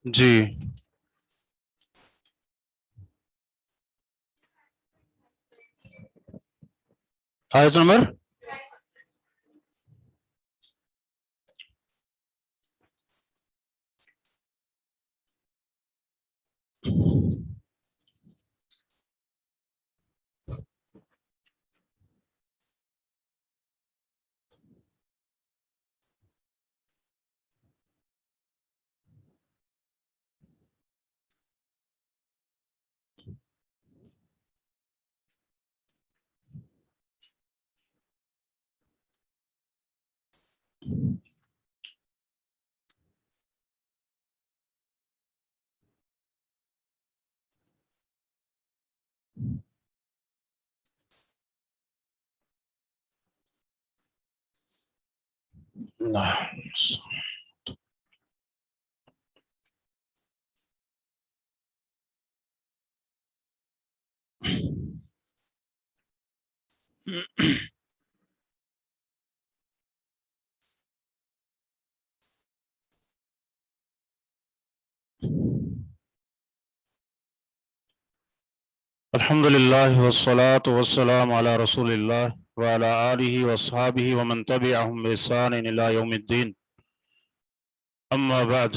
جی آیت نمبر الحمد للہ والصلاة والسلام علی رسول اللہ وعلی آلہ واصحابہ ومن تبعہم بإحسان الی یوم الدین اما بعد۔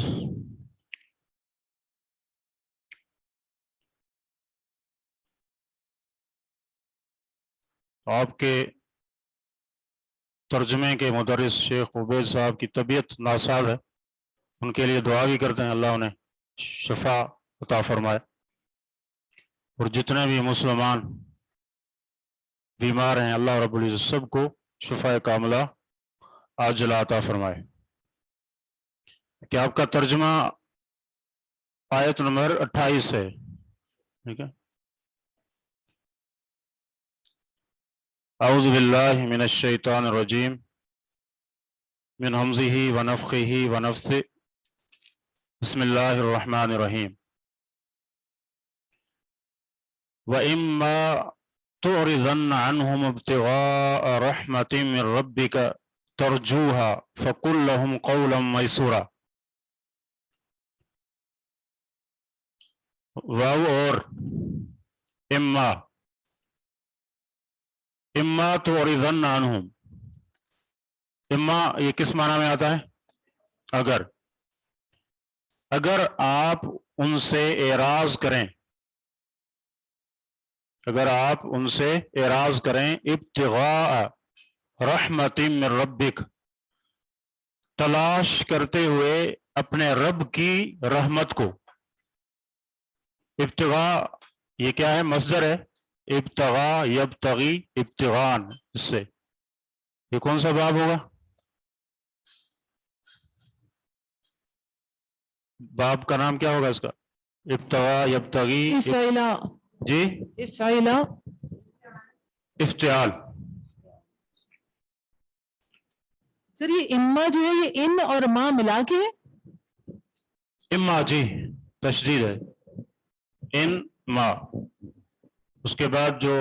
آپ کے ترجمے کے مدرس شیخ عبید صاحب کی طبیعت ناساز ہے، ان کے لیے دعا بھی کرتے ہیں اللہ انہیں شفا عطا فرمائے، اور جتنے بھی مسلمان بیمار ہیں اللہ رب العزت سب کو شفا کاملہ عاجلہ عطا فرمائے۔ کہ آپ کا ترجمہ آیت نمبر 28 ہے، ٹھیک ہے۔ اعوذ باللہ من الشیطان الرجیم من حمزہ ونفخہ ونفثہ بسم اللہ الرحمن الرحیم۔ وَإِمَّا تُعْرِضَنَّ عَنْهُمُ ابْتِغَاءَ رَحْمَةٍ مِّن رَبِّكَ تَرْجُوهَا فَقُلْ لَهُمْ قَوْلًا مَيْسُورًا۔ واو اور اما تعرضن عنہم، اما یہ کس معنی میں آتا ہے؟ اگر آپ ان سے اعراض کریں، ابتغاء رحمت من ربک، تلاش کرتے ہوئے اپنے رب کی رحمت کو۔ ابتغاء یہ کیا ہے؟ مصدر ہے، ابتغاء یبتغی ابتغان، اس سے یہ کون سا باب ہوگا؟ باب کا نام کیا ہوگا اس کا؟ ابتغاء یبتغی جی افتعال۔ سر یہ اما جو ہے یہ ان اور ماں ملا کے ہے؟ اما جی تشدید ہے، ان ما، اس کے بعد جو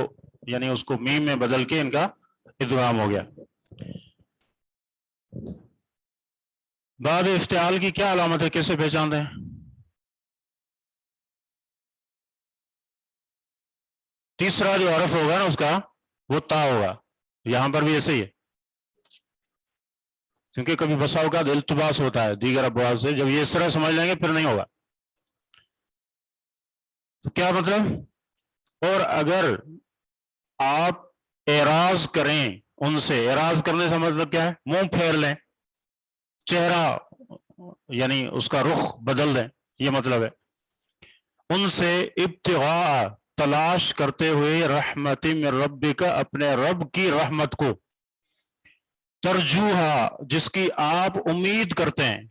یعنی اس کو میم میں بدل کے ان کا ادغام ہو گیا۔ بعد افتعال کی کیا علامت ہے، کیسے پہچانتے ہیں؟ تیسرا جو حرف ہوگا نا اس کا وہ تا ہوگا، یہاں پر بھی ایسے ہی ہے، کیونکہ کبھی بسا اوقات التباس ہوتا ہے دیگر ابواب سے، جب یہ اس طرح سمجھ لیں گے پھر نہیں ہوگا۔ تو کیا مطلب؟ اور اگر آپ اعراض کریں ان سے، اعراض کرنے سے مطلب کیا ہے؟ منہ پھیر لیں، چہرہ یعنی اس کا رخ بدل دیں، یہ مطلب ہے۔ ان سے ابتغاء تلاش کرتے ہوئے رحمت من ربک، اپنے رب کی رحمت کو، ترجوہا جس کی آپ امید کرتے ہیں،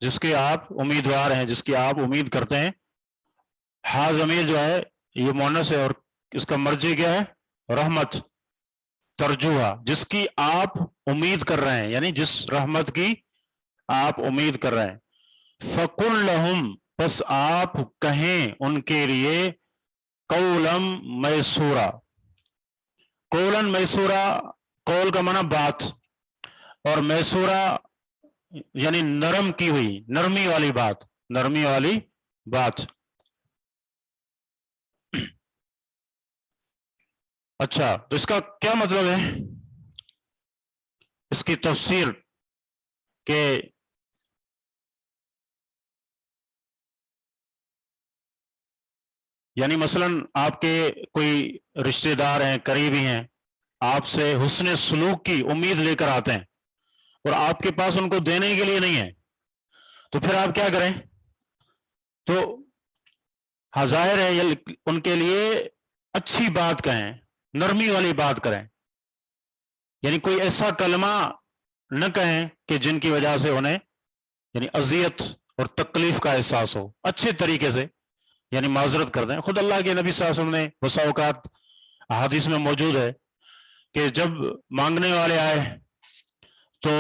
جس کے آپ امیدوار ہیں، جس کی آپ امید کرتے ہیں۔ ہا ضمیر جو ہے یہ مؤنث ہے اور اس کا مرجع کیا ہے؟ رحمت۔ ترجوہا، جس کی آپ امید کر رہے ہیں، یعنی جس رحمت کی آپ امید کر رہے ہیں. فَقُلْ لَهُمْ، بس آپ کہیں ان کے لیے قولا میسورا. قولا میسورا، قول کا معنی بات، اور میسورا یعنی نرم کی ہوئی، نرمی والی بات، نرمی والی بات. اچھا، تو اس کا کیا مطلب ہے؟ اس کی تفسیر کہ یعنی مثلا آپ کے کوئی رشتہ دار ہیں، قریبی ہیں، آپ سے حسن سلوک کی امید لے کر آتے ہیں اور آپ کے پاس ان کو دینے کے لیے نہیں ہے، تو پھر آپ کیا کریں؟ تو ظاہر ہے ان کے لیے اچھی بات کہیں، نرمی والی بات کریں، یعنی کوئی ایسا کلمہ نہ کہیں کہ جن کی وجہ سے انہیں یعنی اذیت اور تکلیف کا احساس ہو. اچھے طریقے سے یعنی معذرت کر دیں. خود اللہ کے نبی صلی اللہ علیہ وسلم نے بسا اوقات احادیث میں موجود ہے کہ جب مانگنے والے آئے تو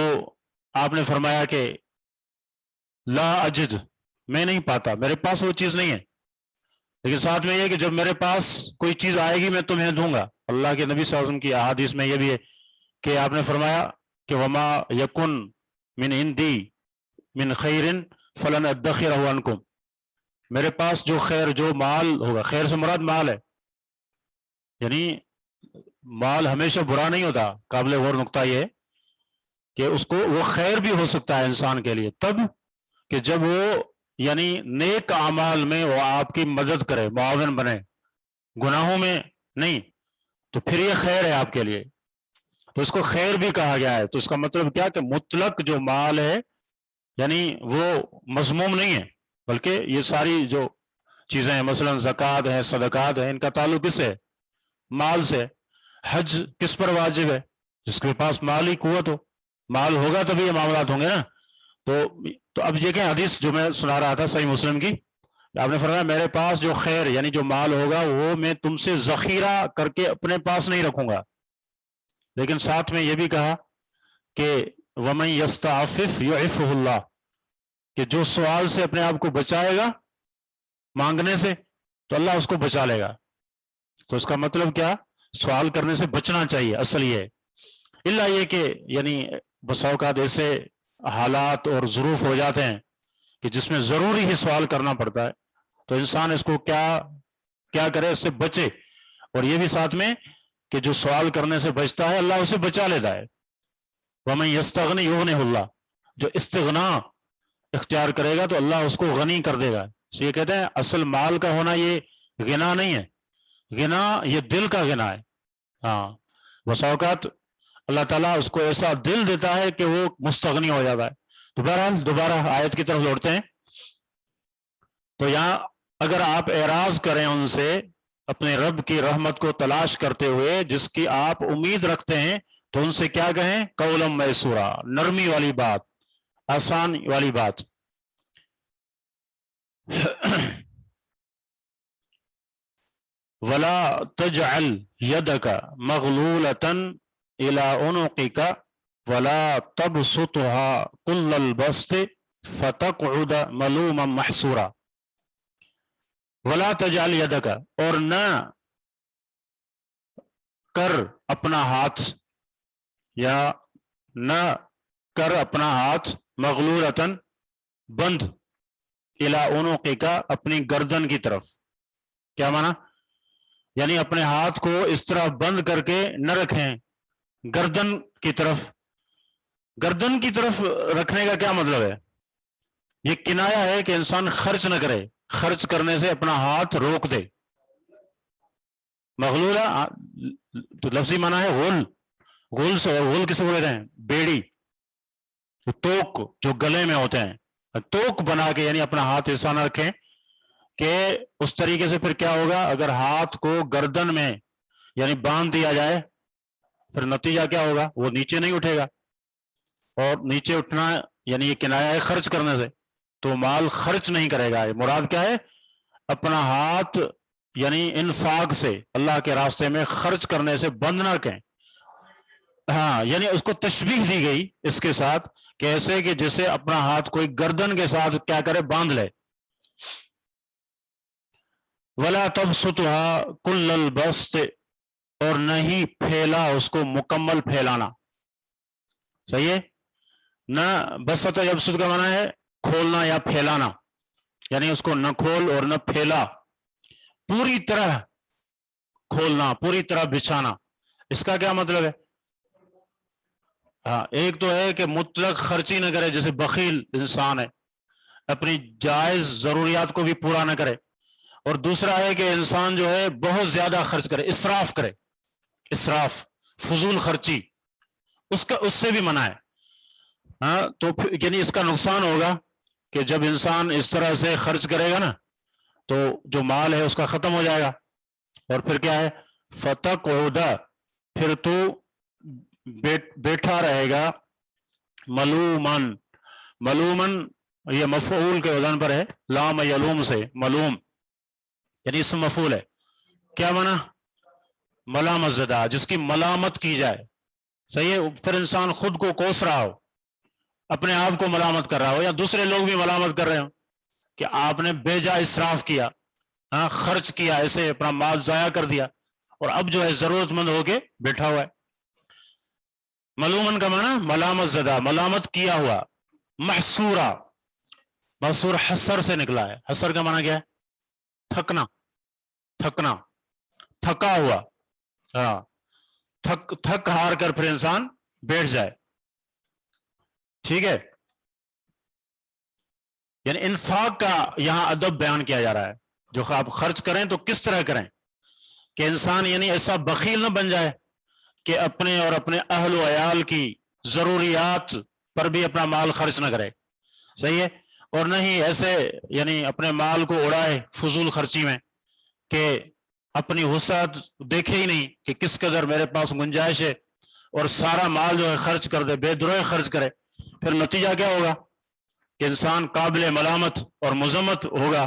آپ نے فرمایا کہ لا اجد، میں نہیں پاتا، میرے پاس وہ چیز نہیں ہے، لیکن ساتھ میں یہ کہ جب میرے پاس کوئی چیز آئے گی میں تمہیں دوں گا. اللہ کے نبی صلی اللہ علیہ وسلم کی احادیث میں یہ بھی ہے کہ آپ نے فرمایا کہ وما یکن من عندی من خیر فلن ادخرہ عنکم، میرے پاس جو خیر، جو مال ہوگا، خیر سے مراد مال ہے، یعنی مال ہمیشہ برا نہیں ہوتا. قابل غور نقطہ یہ ہے کہ اس کو وہ خیر بھی ہو سکتا ہے انسان کے لیے تب کہ جب وہ یعنی نیک اعمال میں وہ آپ کی مدد کرے، معاون بنے، گناہوں میں نہیں، تو پھر یہ خیر ہے آپ کے لیے، تو اس کو خیر بھی کہا گیا ہے. تو اس کا مطلب کیا کہ مطلق جو مال ہے یعنی وہ مذموم نہیں ہے، بلکہ یہ ساری جو چیزیں ہیں مثلا زکوٰۃ ہے، صدقات ہیں، ان کا تعلق کس سے؟ مال سے. حج کس پر واجب ہے؟ جس کے پاس مالی قوت ہو، مال ہوگا تبھی یہ معاملات ہوں گے نا. تو اب یہ کہ حدیث جو میں سنا رہا تھا صحیح مسلم کی، آپ نے فرمایا میرے پاس جو خیر یعنی جو مال ہوگا وہ میں تم سے ذخیرہ کر کے اپنے پاس نہیں رکھوں گا، لیکن ساتھ میں یہ بھی کہا کہ وَمَن يَسْتَعْفِفْ يُعِفُّهُ اللَّهُ، کہ جو سوال سے اپنے آپ کو بچائے گا، مانگنے سے، تو اللہ اس کو بچا لے گا. تو اس کا مطلب کیا؟ سوال کرنے سے بچنا چاہیے. اصل یہ ہے، الا یہ کہ یعنی بسا اوقات ایسے حالات اور ظروف ہو جاتے ہیں کہ جس میں ضروری ہی سوال کرنا پڑتا ہے، تو انسان اس کو کیا کرے، اس سے بچے. اور یہ بھی ساتھ میں کہ جو سوال کرنے سے بچتا ہے اللہ اسے بچا لیتا ہے. وَمَن يَسْتَغْنِ يُغْنِهُ اللَّهُ، جو استغنا اختیار کرے گا تو اللہ اس کو غنی کر دے گا. یہ کہتے ہیں اصل مال کا ہونا یہ غنا نہیں ہے، غنا یہ دل کا غنا ہے. ہاں، بسا اوقات اللہ تعالیٰ اس کو ایسا دل دیتا ہے کہ وہ مستغنی ہو جاتا ہے. تو بہرحال دوبارہ آیت کی طرف لوٹتے ہیں. تو یہاں اگر آپ اعراض کریں ان سے اپنے رب کی رحمت کو تلاش کرتے ہوئے جس کی آپ امید رکھتے ہیں، تو ان سے کیا کہیں؟ قولا میسورا، نرمی والی بات، آسان والی بات. ولا تجعل يدك مغلولة إلى عنقك ولا تبسطها كل البسط فتقعد ملوما محسورا. ولا تجعل يدك، اور نہ کر اپنا ہاتھ، یا نہ کر اپنا ہاتھ مغلولتاً بند، الى عنقک، اپنی گردن کی طرف. کیا معنی؟ یعنی اپنے ہاتھ کو اس طرح بند کر کے نہ رکھیں گردن کی طرف. گردن کی طرف رکھنے کا کیا مطلب ہے؟ یہ کنایا ہے کہ انسان خرچ نہ کرے، خرچ کرنے سے اپنا ہاتھ روک دے. مغلولہ تو لفظی معنی ہے غل، غل سے، غل کسے بولتے ہیں؟ بیڑی، توک جو گلے میں ہوتے ہیں، توک بنا کے یعنی اپنا ہاتھ ایسا نہ رکھیں کہ اس طریقے سے پھر کیا ہوگا، اگر ہاتھ کو گردن میں یعنی باندھ دیا جائے پھر نتیجہ کیا ہوگا؟ وہ نیچے نہیں اٹھے گا. اور نیچے اٹھنا یعنی یہ کنایا ہے خرچ کرنے سے، تو مال خرچ نہیں کرے گا. مراد کیا ہے؟ اپنا ہاتھ یعنی انفاق سے، اللہ کے راستے میں خرچ کرنے سے بند نہ رکھیں. ہاں یعنی اس کو تشبیہ دی گئی اس کے ساتھ کہ ایسے کہ جیسے اپنا ہاتھ کوئی گردن کے ساتھ کیا کرے باندھ لے. ولا تبسطها کل البسط اور نہیں پھیلا اس کو مکمل پھیلانا. صحیح ہے نہ بسط یبسط کا معنی ہے کھولنا یا پھیلانا یعنی اس کو نہ کھول اور نہ پھیلا پوری طرح کھولنا پوری طرح بچھانا. اس کا کیا مطلب ہے؟ ہاں ایک تو ہے کہ مطلق خرچی نہ کرے جیسے بخیل انسان ہے اپنی جائز ضروریات کو بھی پورا نہ کرے اور دوسرا ہے کہ انسان جو ہے بہت زیادہ خرچ کرے اسراف کرے اسراف فضول خرچی اس سے بھی منع ہے. ہاں تو یعنی اس کا نقصان ہوگا کہ جب انسان اس طرح سے خرچ کرے گا نا تو جو مال ہے اس کا ختم ہو جائے گا اور پھر کیا ہے فتقعد پھر تو بیٹھا رہے گا ملومن ملومن یہ مفعول کے وزن پر ہے لام یلوم سے ملوم یعنی اسم مفعول ہے. کیا معنی؟ ملامت زدہ جس کی ملامت کی جائے. صحیح ہے پھر انسان خود کو کوس رہا ہو اپنے آپ کو ملامت کر رہا ہو یا دوسرے لوگ بھی ملامت کر رہے ہوں کہ آپ نے بے جا اسراف کیا ہاں خرچ کیا ایسے اپنا مال ضائع کر دیا اور اب جو ہے ضرورت مند ہو کے بیٹھا ہوا ہے. ملومن کا معنی ملامت زدہ ملامت کیا ہوا. محصورہ محصور حسر سے نکلا ہے. حسر کا معنی کیا ہے؟ تھکنا تھکنا تھکا ہوا. ہاں تھک ہار کر پھر انسان بیٹھ جائے. ٹھیک ہے یعنی انفاق کا یہاں ادب بیان کیا جا رہا ہے جو آپ خرچ کریں تو کس طرح کریں کہ انسان یعنی ایسا بخیل نہ بن جائے کہ اپنے اور اپنے اہل و عیال کی ضروریات پر بھی اپنا مال خرچ نہ کرے. صحیح ہے اور نہ ہی ایسے یعنی اپنے مال کو اڑائے فضول خرچی میں کہ اپنی وسعت دیکھے ہی نہیں کہ کس قدر میرے پاس گنجائش ہے اور سارا مال جو ہے خرچ کر دے بے دروئے خرچ کرے. پھر نتیجہ کیا ہوگا کہ انسان قابل ملامت اور مذمت ہوگا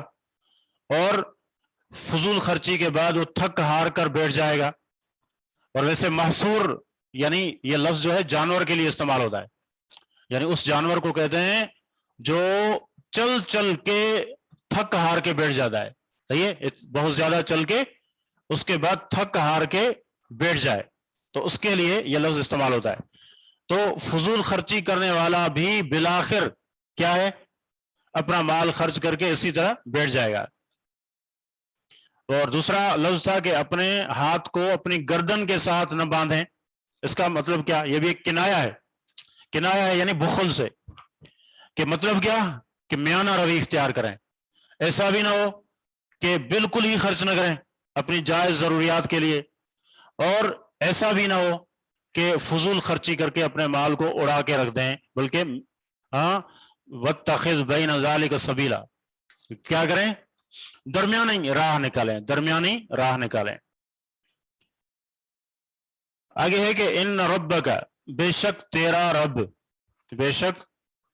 اور فضول خرچی کے بعد وہ تھک ہار کر بیٹھ جائے گا. اور ویسے محصور یعنی یہ لفظ جو ہے جانور کے لیے استعمال ہوتا ہے یعنی اس جانور کو کہتے ہیں جو چل چل کے تھک ہار کے بیٹھ جاتا ہے. صحیح ہے بہت زیادہ چل کے اس کے بعد تھک ہار کے بیٹھ جائے تو اس کے لیے یہ لفظ استعمال ہوتا ہے. تو فضول خرچی کرنے والا بھی بالآخر کیا ہے اپنا مال خرچ کر کے اسی طرح بیٹھ جائے گا. اور دوسرا لفظ تھا کہ اپنے ہاتھ کو اپنی گردن کے ساتھ نہ باندھیں. اس کا مطلب کیا یہ بھی ایک کنایا ہے یعنی بخل سے کہ مطلب کیا کہ میانہ روی اختیار کریں. ایسا بھی نہ ہو کہ بالکل ہی خرچ نہ کریں اپنی جائز ضروریات کے لیے اور ایسا بھی نہ ہو کہ فضول خرچی کر کے اپنے مال کو اڑا کے رکھ دیں بلکہ ہاں واتخذ بین ذلک سبیلا کیا کریں درمیانی راہ نکالیں. آگے ہے کہ ان ربک بے شک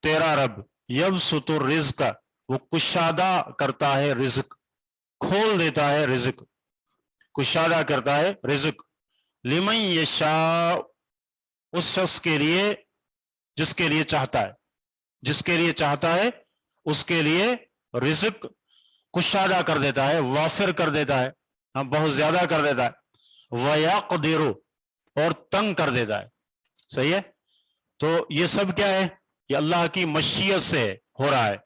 تیرا رب یبسط الرزق وہ کشادہ کرتا ہے رزق کھول دیتا ہے رزق کشادہ کرتا ہے رزق لمن یشاء اس شخص کے لیے جس کے لیے چاہتا ہے اس کے لیے رزق کشادہ کر دیتا ہے وافر کر دیتا ہے بہت زیادہ کر دیتا ہے وَيَقْدِرُ اور تنگ کر دیتا ہے. صحیح ہے تو یہ سب کیا ہے یہ اللہ کی مشیت سے ہو رہا ہے.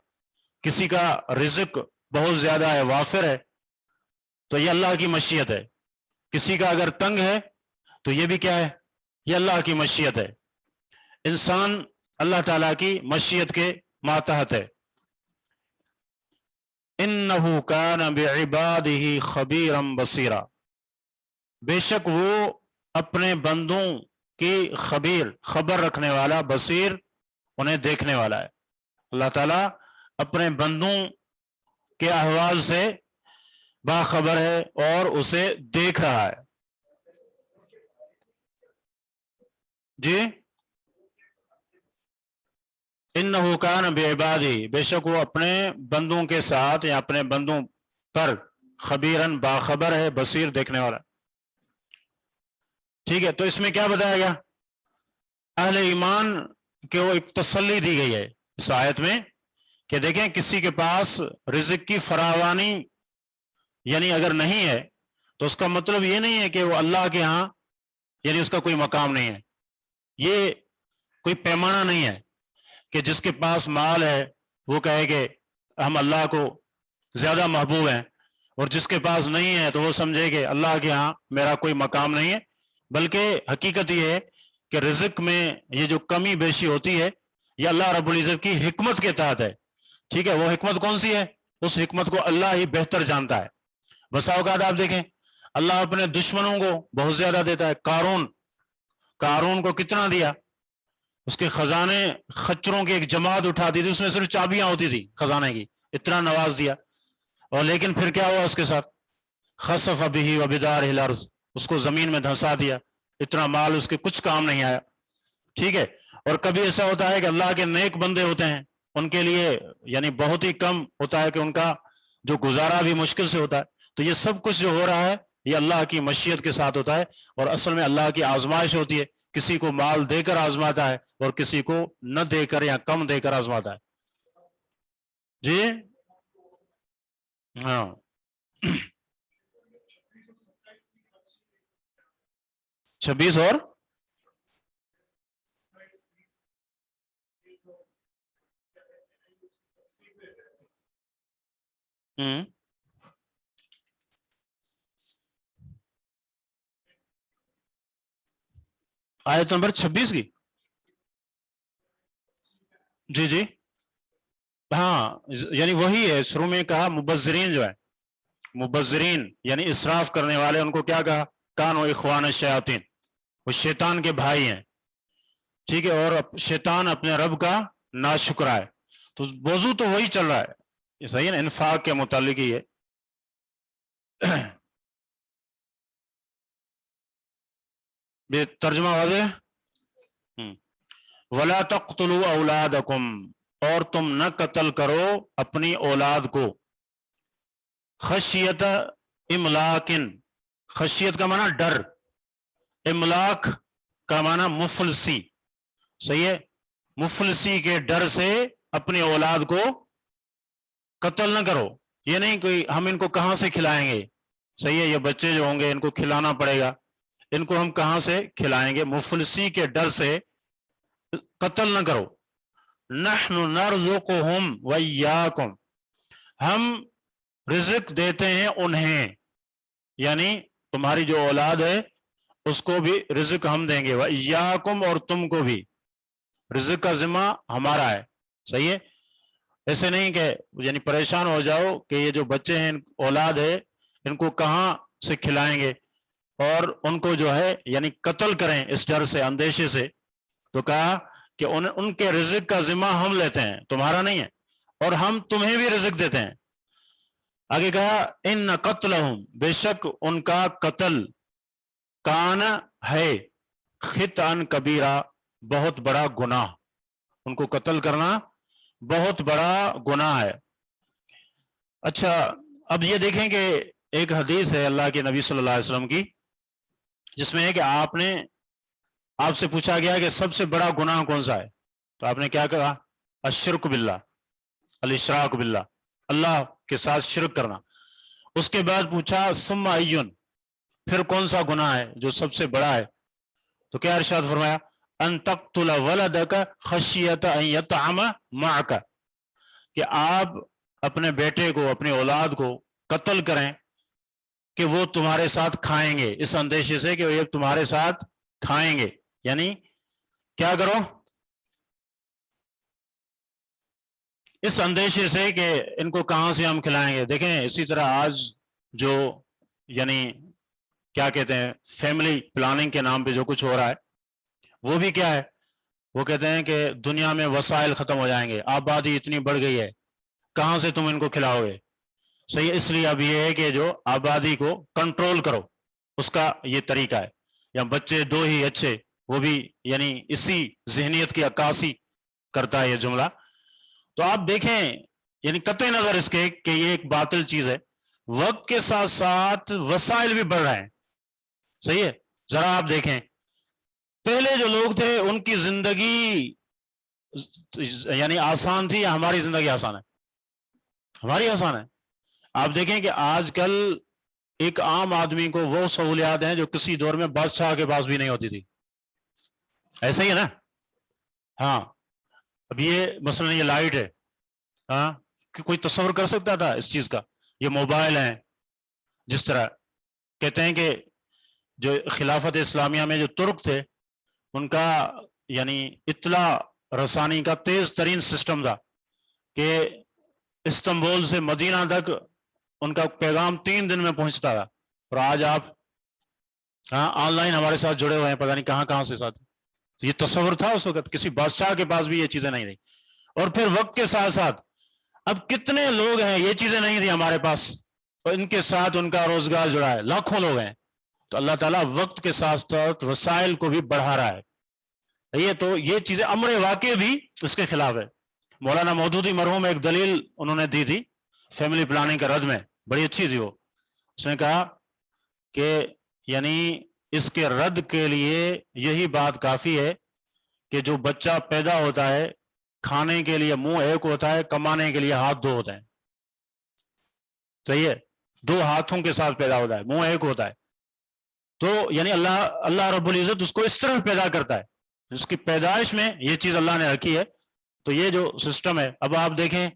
کسی کا رزق بہت زیادہ ہے وافر ہے تو یہ اللہ کی مشیت ہے. کسی کا اگر تنگ ہے تو یہ بھی کیا ہے یہ اللہ کی مشیت ہے. انسان اللہ تعالیٰ کی مشیت کے ماتحت ہے. اِنَّهُ كَانَ بِعِبَادِهِ خَبِيرًا بَصِيرًا بے شک وہ اپنے بندوں کی خبر رکھنے والا بصیر انہیں دیکھنے والا ہے. اللہ تعالیٰ اپنے بندوں کے احوال سے باخبر ہے اور اسے دیکھ رہا ہے. جی انہ کان بعبادہ بے شک وہ اپنے بندوں کے ساتھ یا اپنے بندوں پر خبیرن باخبر ہے بصیر دیکھنے والا. ٹھیک ہے تو اس میں کیا بتایا گیا اہل ایمان کو ایک تسلی دی گئی ہے اس آیت میں کہ دیکھیں کسی کے پاس رزق کی فراوانی یعنی اگر نہیں ہے تو اس کا مطلب یہ نہیں ہے کہ وہ اللہ کے ہاں یعنی اس کا کوئی مقام نہیں ہے. یہ کوئی پیمانہ نہیں ہے کہ جس کے پاس مال ہے وہ کہے کہ ہم اللہ کو زیادہ محبوب ہیں، اور جس کے پاس نہیں ہے تو وہ سمجھے کہ اللہ کے ہاں میرا کوئی مقام نہیں ہے. بلکہ حقیقت یہ ہے کہ رزق میں یہ جو کمی بیشی ہوتی ہے یہ اللہ رب العزت کی حکمت کے تحت ہے. ٹھیک ہے، وہ حکمت کون سی ہے؟ اس حکمت کو اللہ ہی بہتر جانتا ہے. بسا اوقات آپ دیکھیں اللہ اپنے دشمنوں کو بہت زیادہ دیتا ہے. قارون کو کتنا دیا؟ اس کے خزانے خچروں کی ایک جماعت اٹھاتی تھی، اس میں صرف چابیاں ہوتی تھی خزانے کی، اتنا نواز دیا. اور لیکن پھر کیا ہوا اس کے ساتھ؟ خسف بہ وبدارہ الارض، اس کو زمین میں دھنسا دیا، اتنا مال اس کے کچھ کام نہیں آیا. ٹھیک ہے، اور کبھی ایسا ہوتا ہے کہ اللہ کے نیک بندے ہوتے ہیں ان کے لیے یعنی بہت ہی کم ہوتا ہے کہ ان کا جو گزارا بھی مشکل سے ہوتا ہے. تو یہ سب کچھ جو ہو رہا ہے یہ اللہ کی مشیت کے ساتھ ہوتا ہے، اور اصل میں اللہ کی آزمائش ہوتی ہے. کسی کو مال دے کر آزماتا ہے اور کسی کو نہ دے کر یا کم دے کر آزماتا ہے. جی ہاں 26 اور آیت نمبر 26 کی. جی جی ہاں، یعنی وہی ہے. شروع میں کہا مبذرین جو ہے، مبذرین یعنی اسراف کرنے والے، ان کو کیا کہا؟ کانوا اخوان الشیاطین، وہ شیطان کے بھائی ہیں. ٹھیک ہے، اور شیطان اپنے رب کا ناشکرا ہے. تو موضوع تو وہی چل رہا ہے. یہ صحیح ہے نا، انفاق کے متعلق ہی ہے. یہ ترجمہ واضح ہے؟ وَلَا تَقْتُلُوا أَوْلَادَكُمْ، اور تم نہ قتل کرو اپنی اولاد کو. خشیت املاکن، خشیت کا معنی ڈر، املاک کا معنی مفلسی. صحیح ہے، مفلسی کے ڈر سے اپنی اولاد کو قتل نہ کرو. یہ نہیں کوئی ہم ان کو کہاں سے کھلائیں گے. صحیح ہے، یہ بچے جو ہوں گے ان کو کھلانا پڑے گا، ان کو ہم کہاں سے کھلائیں گے. مفلسی کے ڈر سے قتل نہ کرو. نحن نرزقہم وإیاکم، ہم رزق دیتے ہیں انہیں، یعنی تمہاری جو اولاد ہے اس کو بھی رزق ہم دیں گے. وإیاکم، اور تم کو بھی. رزق کا ذمہ ہمارا ہے. صحیح ہے، ایسے نہیں کہ یعنی پریشان ہو جاؤ کہ یہ جو بچے ہیں اولاد ہے ان کو کہاں سے کھلائیں گے، اور ان کو جو ہے یعنی قتل کریں اس ڈر سے، اندیشے سے. تو کہا کہ ان کے رزق کا ذمہ ہم لیتے ہیں، تمہارا نہیں ہے، اور ہم تمہیں بھی رزق دیتے ہیں. آگے کہا ان قتلہم، بے شک ان کا قتل، کان ہے، خطأً کبیرہ، بہت بڑا گناہ. ان کو قتل کرنا بہت بڑا گناہ ہے. اچھا، اب یہ دیکھیں کہ ایک حدیث ہے اللہ کے نبی صلی اللہ علیہ وسلم کی، جس میں ہے کہ آپ سے پوچھا گیا کہ سب سے بڑا گناہ کون سا ہے، تو آپ نے کیا کہا؟ الشرک باللہ، الاشراک باللہ، اللہ کے ساتھ شرک کرنا. اس کے بعد پوچھا ثم ایون، پھر کون سا گناہ ہے جو سب سے بڑا ہے؟ تو کیا ارشاد فرمایا؟ ان تقتل ولدک خشیت ان یطعم معک، کہ آپ اپنے بیٹے کو، اپنی اولاد کو قتل کریں کہ وہ تمہارے ساتھ کھائیں گے، اس اندیشے سے کہ وہ تمہارے ساتھ کھائیں گے. یعنی کیا کرو؟ اس اندیشے سے کہ ان کو کہاں سے ہم کھلائیں گے. دیکھیں اسی طرح آج جو یعنی کیا کہتے ہیں فیملی پلاننگ کے نام پہ جو کچھ ہو رہا ہے وہ بھی کیا ہے، وہ کہتے ہیں کہ دنیا میں وسائل ختم ہو جائیں گے، آبادی اتنی بڑھ گئی ہے، کہاں سے تم ان کو کھلاؤ گے. صحیح، اس لیے اب یہ ہے کہ جو آبادی کو کنٹرول کرو، اس کا یہ طریقہ ہے. یا بچے دو ہی اچھے، وہ بھی یعنی اسی ذہنیت کی عکاسی کرتا ہے یہ جملہ. تو آپ دیکھیں یعنی قطع نظر اس کے کہ یہ ایک باطل چیز ہے، وقت کے ساتھ ساتھ وسائل بھی بڑھ رہے ہیں. صحیح ہے، ذرا آپ دیکھیں پہلے جو لوگ تھے ان کی زندگی یعنی آسان تھی یا ہماری زندگی آسان ہے؟ ہماری آسان ہے. آپ دیکھیں کہ آج کل ایک عام آدمی کو وہ سہولیات ہیں جو کسی دور میں بادشاہ کے پاس بھی نہیں ہوتی تھی. ایسا ہی ہے نا؟ ہاں. اب یہ مثلا یہ لائٹ ہے، ہاں، کوئی تصور کر سکتا تھا اس چیز کا؟ یہ موبائل ہیں، جس طرح کہتے ہیں کہ جو خلافت اسلامیہ میں جو ترک تھے ان کا یعنی اطلاع رسانی کا تیز ترین سسٹم تھا کہ استنبول سے مدینہ تک ان کا پیغام 3 دن میں پہنچتا تھا. اور آج آپ ہاں آن لائن ہمارے ساتھ جڑے ہوئے ہیں، پتہ نہیں کہاں کہاں سے ساتھ. یہ تصور تھا اس وقت؟ کسی بادشاہ کے پاس بھی یہ چیزیں نہیں رہی. اور پھر وقت کے ساتھ ساتھ اب کتنے لوگ ہیں یہ چیزیں نہیں تھی ہمارے پاس، اور ان کے ساتھ ان کا روزگار جڑا ہے، لاکھوں لوگ ہیں. تو اللہ تعالیٰ وقت کے ساتھ ساتھ وسائل کو بھی بڑھا رہا ہے. یہ چیزیں امر واقع بھی اس کے خلاف ہے. مولانا مودودی مرحوم ایک دلیل انہوں نے دی تھی فیملی پلاننگ کے رد میں، بڑی اچھی تھی وہ. اس نے کہا کہ یعنی اس کے رد کے لیے یہی بات کافی ہے کہ جو بچہ پیدا ہوتا ہے کھانے کے لیے منہ ایک ہوتا ہے، کمانے کے لیے ہاتھ 2 ہوتے ہیں. صحیح ہے؟ 2 ہاتھوں کے ساتھ پیدا ہوتا ہے، منہ ایک ہوتا ہے. تو یعنی اللہ رب العزت اس کو اس طرح پیدا کرتا ہے، اس کی پیدائش میں یہ چیز اللہ نے رکھی ہے. تو یہ جو سسٹم ہے، اب آپ دیکھیں،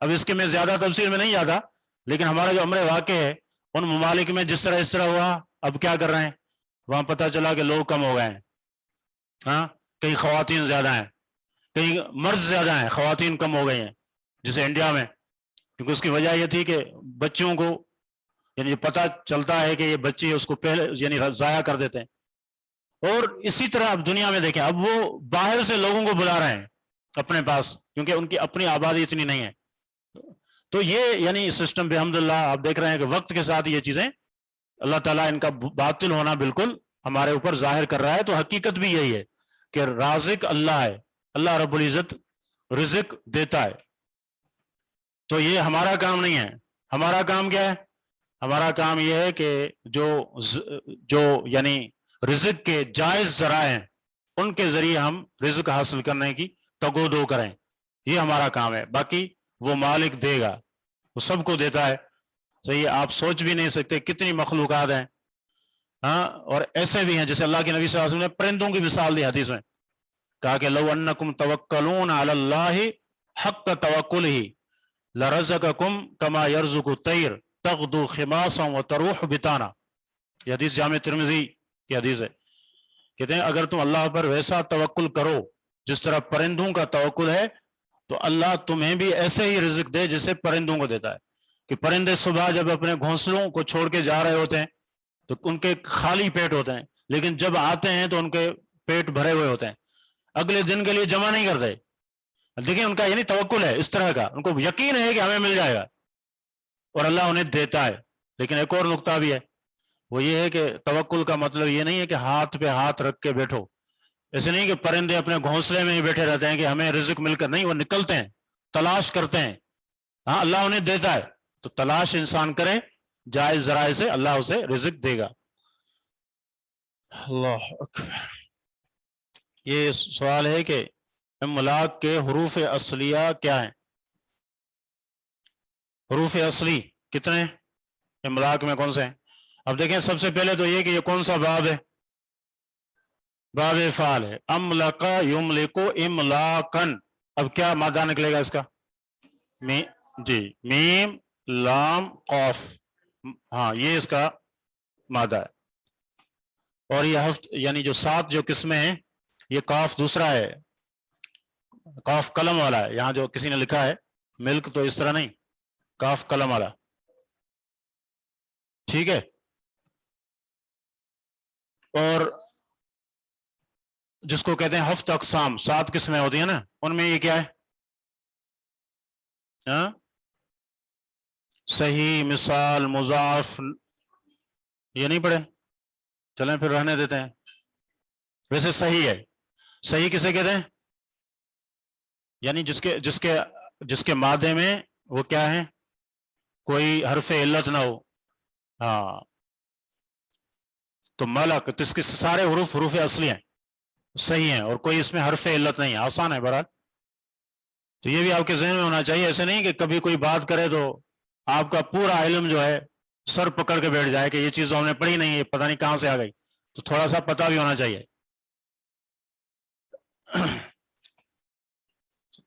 اب اس کے میں زیادہ تفصیل میں نہیں جاتا، لیکن ہمارا جو امر واقع ہے ان ممالک میں جس طرح ہوا، اب کیا کر رہے ہیں؟ وہاں پتہ چلا کہ لوگ کم ہو گئے ہیں. ہاں، کہیں خواتین زیادہ ہیں، کہیں مرد زیادہ ہیں، خواتین کم ہو گئی ہیں، جیسے انڈیا میں. کیونکہ اس کی وجہ یہ تھی کہ بچوں کو یعنی پتہ چلتا ہے کہ یہ بچے اس کو پہلے یعنی ضائع کر دیتے ہیں. اور اسی طرح اب دنیا میں دیکھیں، اب وہ باہر سے لوگوں کو بلا رہے ہیں اپنے پاس، کیونکہ ان کی اپنی آبادی اتنی نہیں ہے. تو یہ یعنی سسٹم بحمداللہ آپ دیکھ رہے ہیں کہ وقت کے ساتھ یہ چیزیں اللہ تعالیٰ ان کا باطل ہونا بالکل ہمارے اوپر ظاہر کر رہا ہے. تو حقیقت بھی یہی ہے کہ رازق اللہ ہے، اللہ رب العزت رزق دیتا ہے. تو یہ ہمارا کام نہیں ہے. ہمارا کام کیا ہے؟ ہمارا کام یہ ہے کہ جو یعنی رزق کے جائز ذرائع ہیں ان کے ذریعے ہم رزق حاصل کرنے کی تگودو کریں. یہ ہمارا کام ہے. باقی وہ مالک دے گا، وہ سب کو دیتا ہے. صحیح، آپ سوچ بھی نہیں سکتے کتنی مخلوقات ہیں. ہاں، اور ایسے بھی ہیں جیسے اللہ کے نبی صلی اللہ علیہ وسلم نے پرندوں کی مثال دی حدیث میں، کہا کہ لو انکم توکلون علی اللہ حق توکلہ لرزقکم کما یرزق الطیر تغدو خماسا وتروح بطانا. یہ حدیث جامع ترمذی کی حدیث ہے. کہتے ہیں اگر تم اللہ پر ویسا توکل کرو جس طرح پرندوں کا توکل ہے تو اللہ تمہیں بھی ایسے ہی رزق دے جسے پرندوں کو دیتا ہے. کہ پرندے صبح جب اپنے گھونسلوں کو چھوڑ کے جا رہے ہوتے ہیں تو ان کے خالی پیٹ ہوتے ہیں، لیکن جب آتے ہیں تو ان کے پیٹ بھرے ہوئے ہوتے ہیں، اگلے دن کے لیے جمع نہیں کرتے. دیکھیں ان کا یعنی توکل ہے اس طرح کا، ان کو یقین ہے کہ ہمیں مل جائے گا اور اللہ انہیں دیتا ہے. لیکن ایک اور نقطہ بھی ہے، وہ یہ ہے کہ توکل کا مطلب یہ نہیں ہے کہ ہاتھ پہ ہاتھ رکھ کے بیٹھو. ایسے نہیں کہ پرندے اپنے گھونسلے میں ہی بیٹھے رہتے ہیں کہ ہمیں رزق مل کر، نہیں، وہ نکلتے ہیں، تلاش کرتے ہیں. ہاں، اللہ انہیں دیتا ہے تو تلاش انسان کرے جائز ذرائع سے، اللہ اسے رزق دے گا. اللہ اکبر. یہ سوال ہے کہ املاک کے حروف اصلیہ کیا ہیں؟ حروف اصلی کتنے املاک میں کون سے ہیں؟ اب دیکھیں سب سے پہلے تو یہ کہ یہ کون سا باب ہے؟ باب فعال ہے. املک یملک املاکن. اب کیا مادہ نکلے گا اس کا؟ جی، میم لام قاف. ہاں، یہ اس کا مادہ ہے. اور یہ یعنی جو 7 جو قسمیں ہیں، یہ کاف دوسرا ہے، کاف قلم والا ہے. یہاں جو کسی نے لکھا ہے ملک تو اس طرح نہیں، کاف قلم والا. ٹھیک ہے. اور جس کو کہتے ہیں 7 اقسام، 7 قسمیں ہوتی ہیں نا، ان میں یہ کیا ہے؟ ہاں، صحیح، مثال، مضاف. یہ نہیں پڑھے؟ چلیں پھر رہنے دیتے ہیں. ویسے صحیح ہے. صحیح کسے کہتے ہیں؟ یعنی جس کے مادے میں وہ کیا ہے؟ کوئی حرف علت نہ ہو. ہاں، تو ملک، اس کے سارے حروف اصلی ہیں. صحیح ہیں اور کوئی اس میں حرف علت نہیں ہے, آسان ہے بہرحال. تو یہ بھی آپ کے ذہن میں ہونا چاہیے, ایسے نہیں کہ کبھی کوئی بات کرے تو آپ کا پورا علم جو ہے سر پکڑ کے بیٹھ جائے کہ یہ چیز تو ہم نے پڑھی نہیں ہے, پتہ نہیں کہاں سے آ گئی. تو تھوڑا سا پتہ بھی ہونا چاہیے.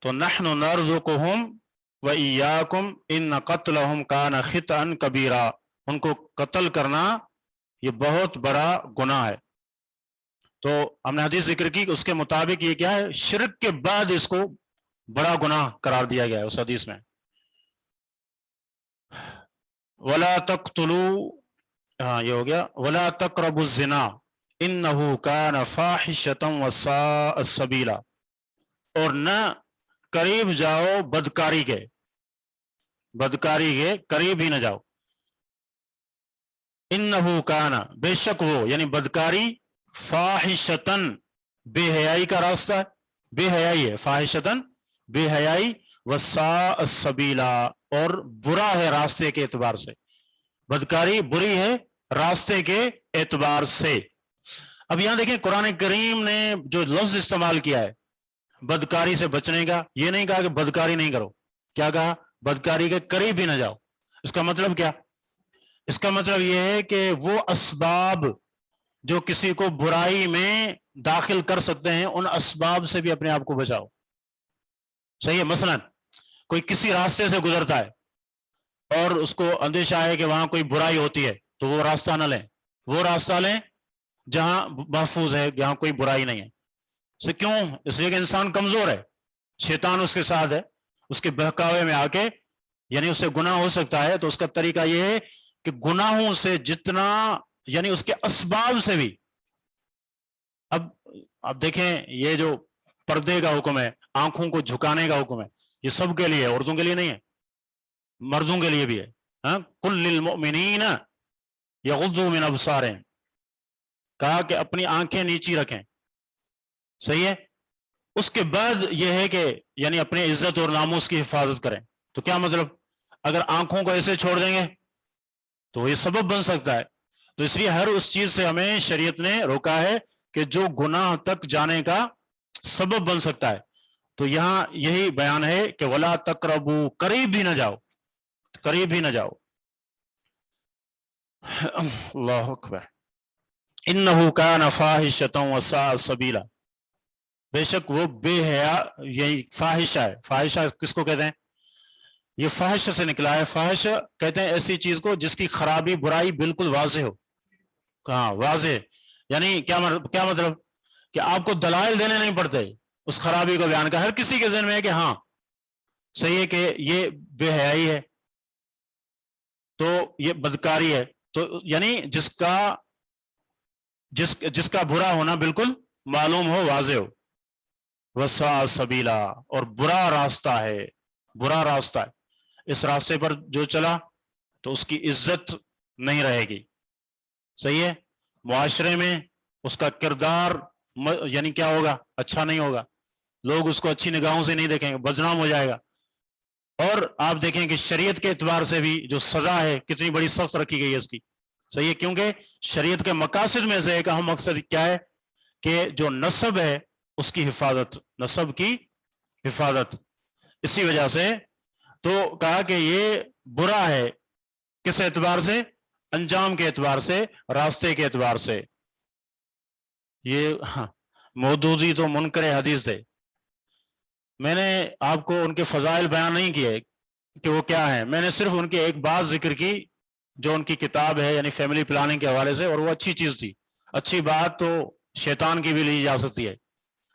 تو نحن نرزقهم وإياكم ان قتلهم كان خطأ کبیرا, ان کو قتل کرنا یہ بہت بڑا گناہ ہے. تو ہم نے حدیث ذکر کی کہ اس کے مطابق یہ کیا ہے, شرک کے بعد اس کو بڑا گناہ قرار دیا گیا ہے اس حدیث میں. ولا تقتلوا, ہاں یہ ہو گیا, ولا تقربوا الزنا انه كان فاحشة وساء سبیلا, اور نہ قریب جاؤ بدکاری کے, بدکاری کے قریب ہی نہ جاؤ. انه كان, بے شک وہ یعنی بدکاری, فاحشتن بے حیائی کا راستہ ہے, بے حیائی ہے, فاحشتن بے حیائی, وساء سبیلا اور برا ہے راستے کے اعتبار سے, بدکاری بری ہے راستے کے اعتبار سے. اب یہاں دیکھیں قرآن کریم نے جو لفظ استعمال کیا ہے بدکاری سے بچنے کا, یہ نہیں کہا کہ بدکاری نہیں کرو, کیا کہا, بدکاری کے قریب بھی نہ جاؤ. اس کا مطلب کیا, اس کا مطلب یہ ہے کہ وہ اسباب جو کسی کو برائی میں داخل کر سکتے ہیں ان اسباب سے بھی اپنے آپ کو بچاؤ. صحیح ہے, مثلا کوئی کسی راستے سے گزرتا ہے اور اس کو اندیشہ ہے کہ وہاں کوئی برائی ہوتی ہے تو وہ راستہ نہ لیں, وہ راستہ لیں جہاں محفوظ ہے, جہاں کوئی برائی نہیں ہے. سے کیوں, اس لیے کہ انسان کمزور ہے, شیطان اس کے ساتھ ہے, اس کے بہکاوے میں آ کے یعنی اس سے گناہ ہو سکتا ہے. تو اس کا طریقہ یہ ہے کہ گناہوں سے جتنا یعنی اس کے اسباب سے بھی. اب دیکھیں یہ جو پردے کا حکم ہے, آنکھوں کو جھکانے کا حکم ہے, یہ سب کے لیے, عورتوں کے لیے نہیں ہے, مردوں کے لیے بھی ہے. قل للمؤمنین یغضوا من ابصارہم, کہا کہ اپنی آنکھیں نیچی رکھیں. صحیح ہے. اس کے بعد یہ ہے کہ یعنی اپنی عزت اور ناموس کی حفاظت کریں. تو کیا مطلب, اگر آنکھوں کو ایسے چھوڑ دیں گے تو یہ سبب بن سکتا ہے. تو اس لیے ہر اس چیز سے ہمیں شریعت نے روکا ہے کہ جو گناہ تک جانے کا سبب بن سکتا ہے. تو یہاں یہی بیان ہے کہ ولا تقربوا, قریب بھی نہ جاؤ, قریب بھی نہ جاؤ. اللہ اکبر. انه كان فاحشة وساء سبیلا, بے شک وہ بے حیا, یہی فاحشہ ہے. فاحشہ کس کو کہتے ہیں, یہ فاحش سے نکلا ہے. فاحش کہتے ہیں ایسی چیز کو جس کی خرابی برائی بالکل واضح ہو. ہاں واضح, یعنی کیا مطلب کہ آپ کو دلائل دینے نہیں پڑتے اس خرابی کو بیان کا. ہر کسی کے ذہن میں ہے کہ ہاں صحیح ہے کہ یہ بے حیائی ہے, تو یہ بدکاری ہے. تو یعنی جس کا برا ہونا بالکل معلوم ہو, واضح ہو. وساء سبیلا, اور برا راستہ ہے, برا راستہ ہے. اس راستے پر جو چلا تو اس کی عزت نہیں رہے گی. صحیح ہے. معاشرے میں اس کا کردار یعنی کیا ہوگا, اچھا نہیں ہوگا. لوگ اس کو اچھی نگاہوں سے نہیں دیکھیں گے, بدنام ہو جائے گا. اور آپ دیکھیں کہ شریعت کے اعتبار سے بھی جو سزا ہے کتنی بڑی سخت رکھی گئی ہے اس کی. صحیح ہے, کیونکہ شریعت کے مقاصد میں سے ایک اہم مقصد کیا ہے کہ جو نسب ہے اس کی حفاظت, نسب کی حفاظت. اسی وجہ سے تو کہا کہ یہ برا ہے, کس اعتبار سے, انجام کے اعتبار سے, راستے کے اعتبار سے. یہ مودودی تو منکر حدیث تھے. میں نے آپ کو ان کے فضائل بیان نہیں کیے کہ وہ کیا ہیں, میں نے صرف ان کی ایک بات ذکر کی جو ان کی کتاب ہے یعنی فیملی پلاننگ کے حوالے سے, اور وہ اچھی چیز تھی. اچھی بات تو شیطان کی بھی لی جا سکتی ہے.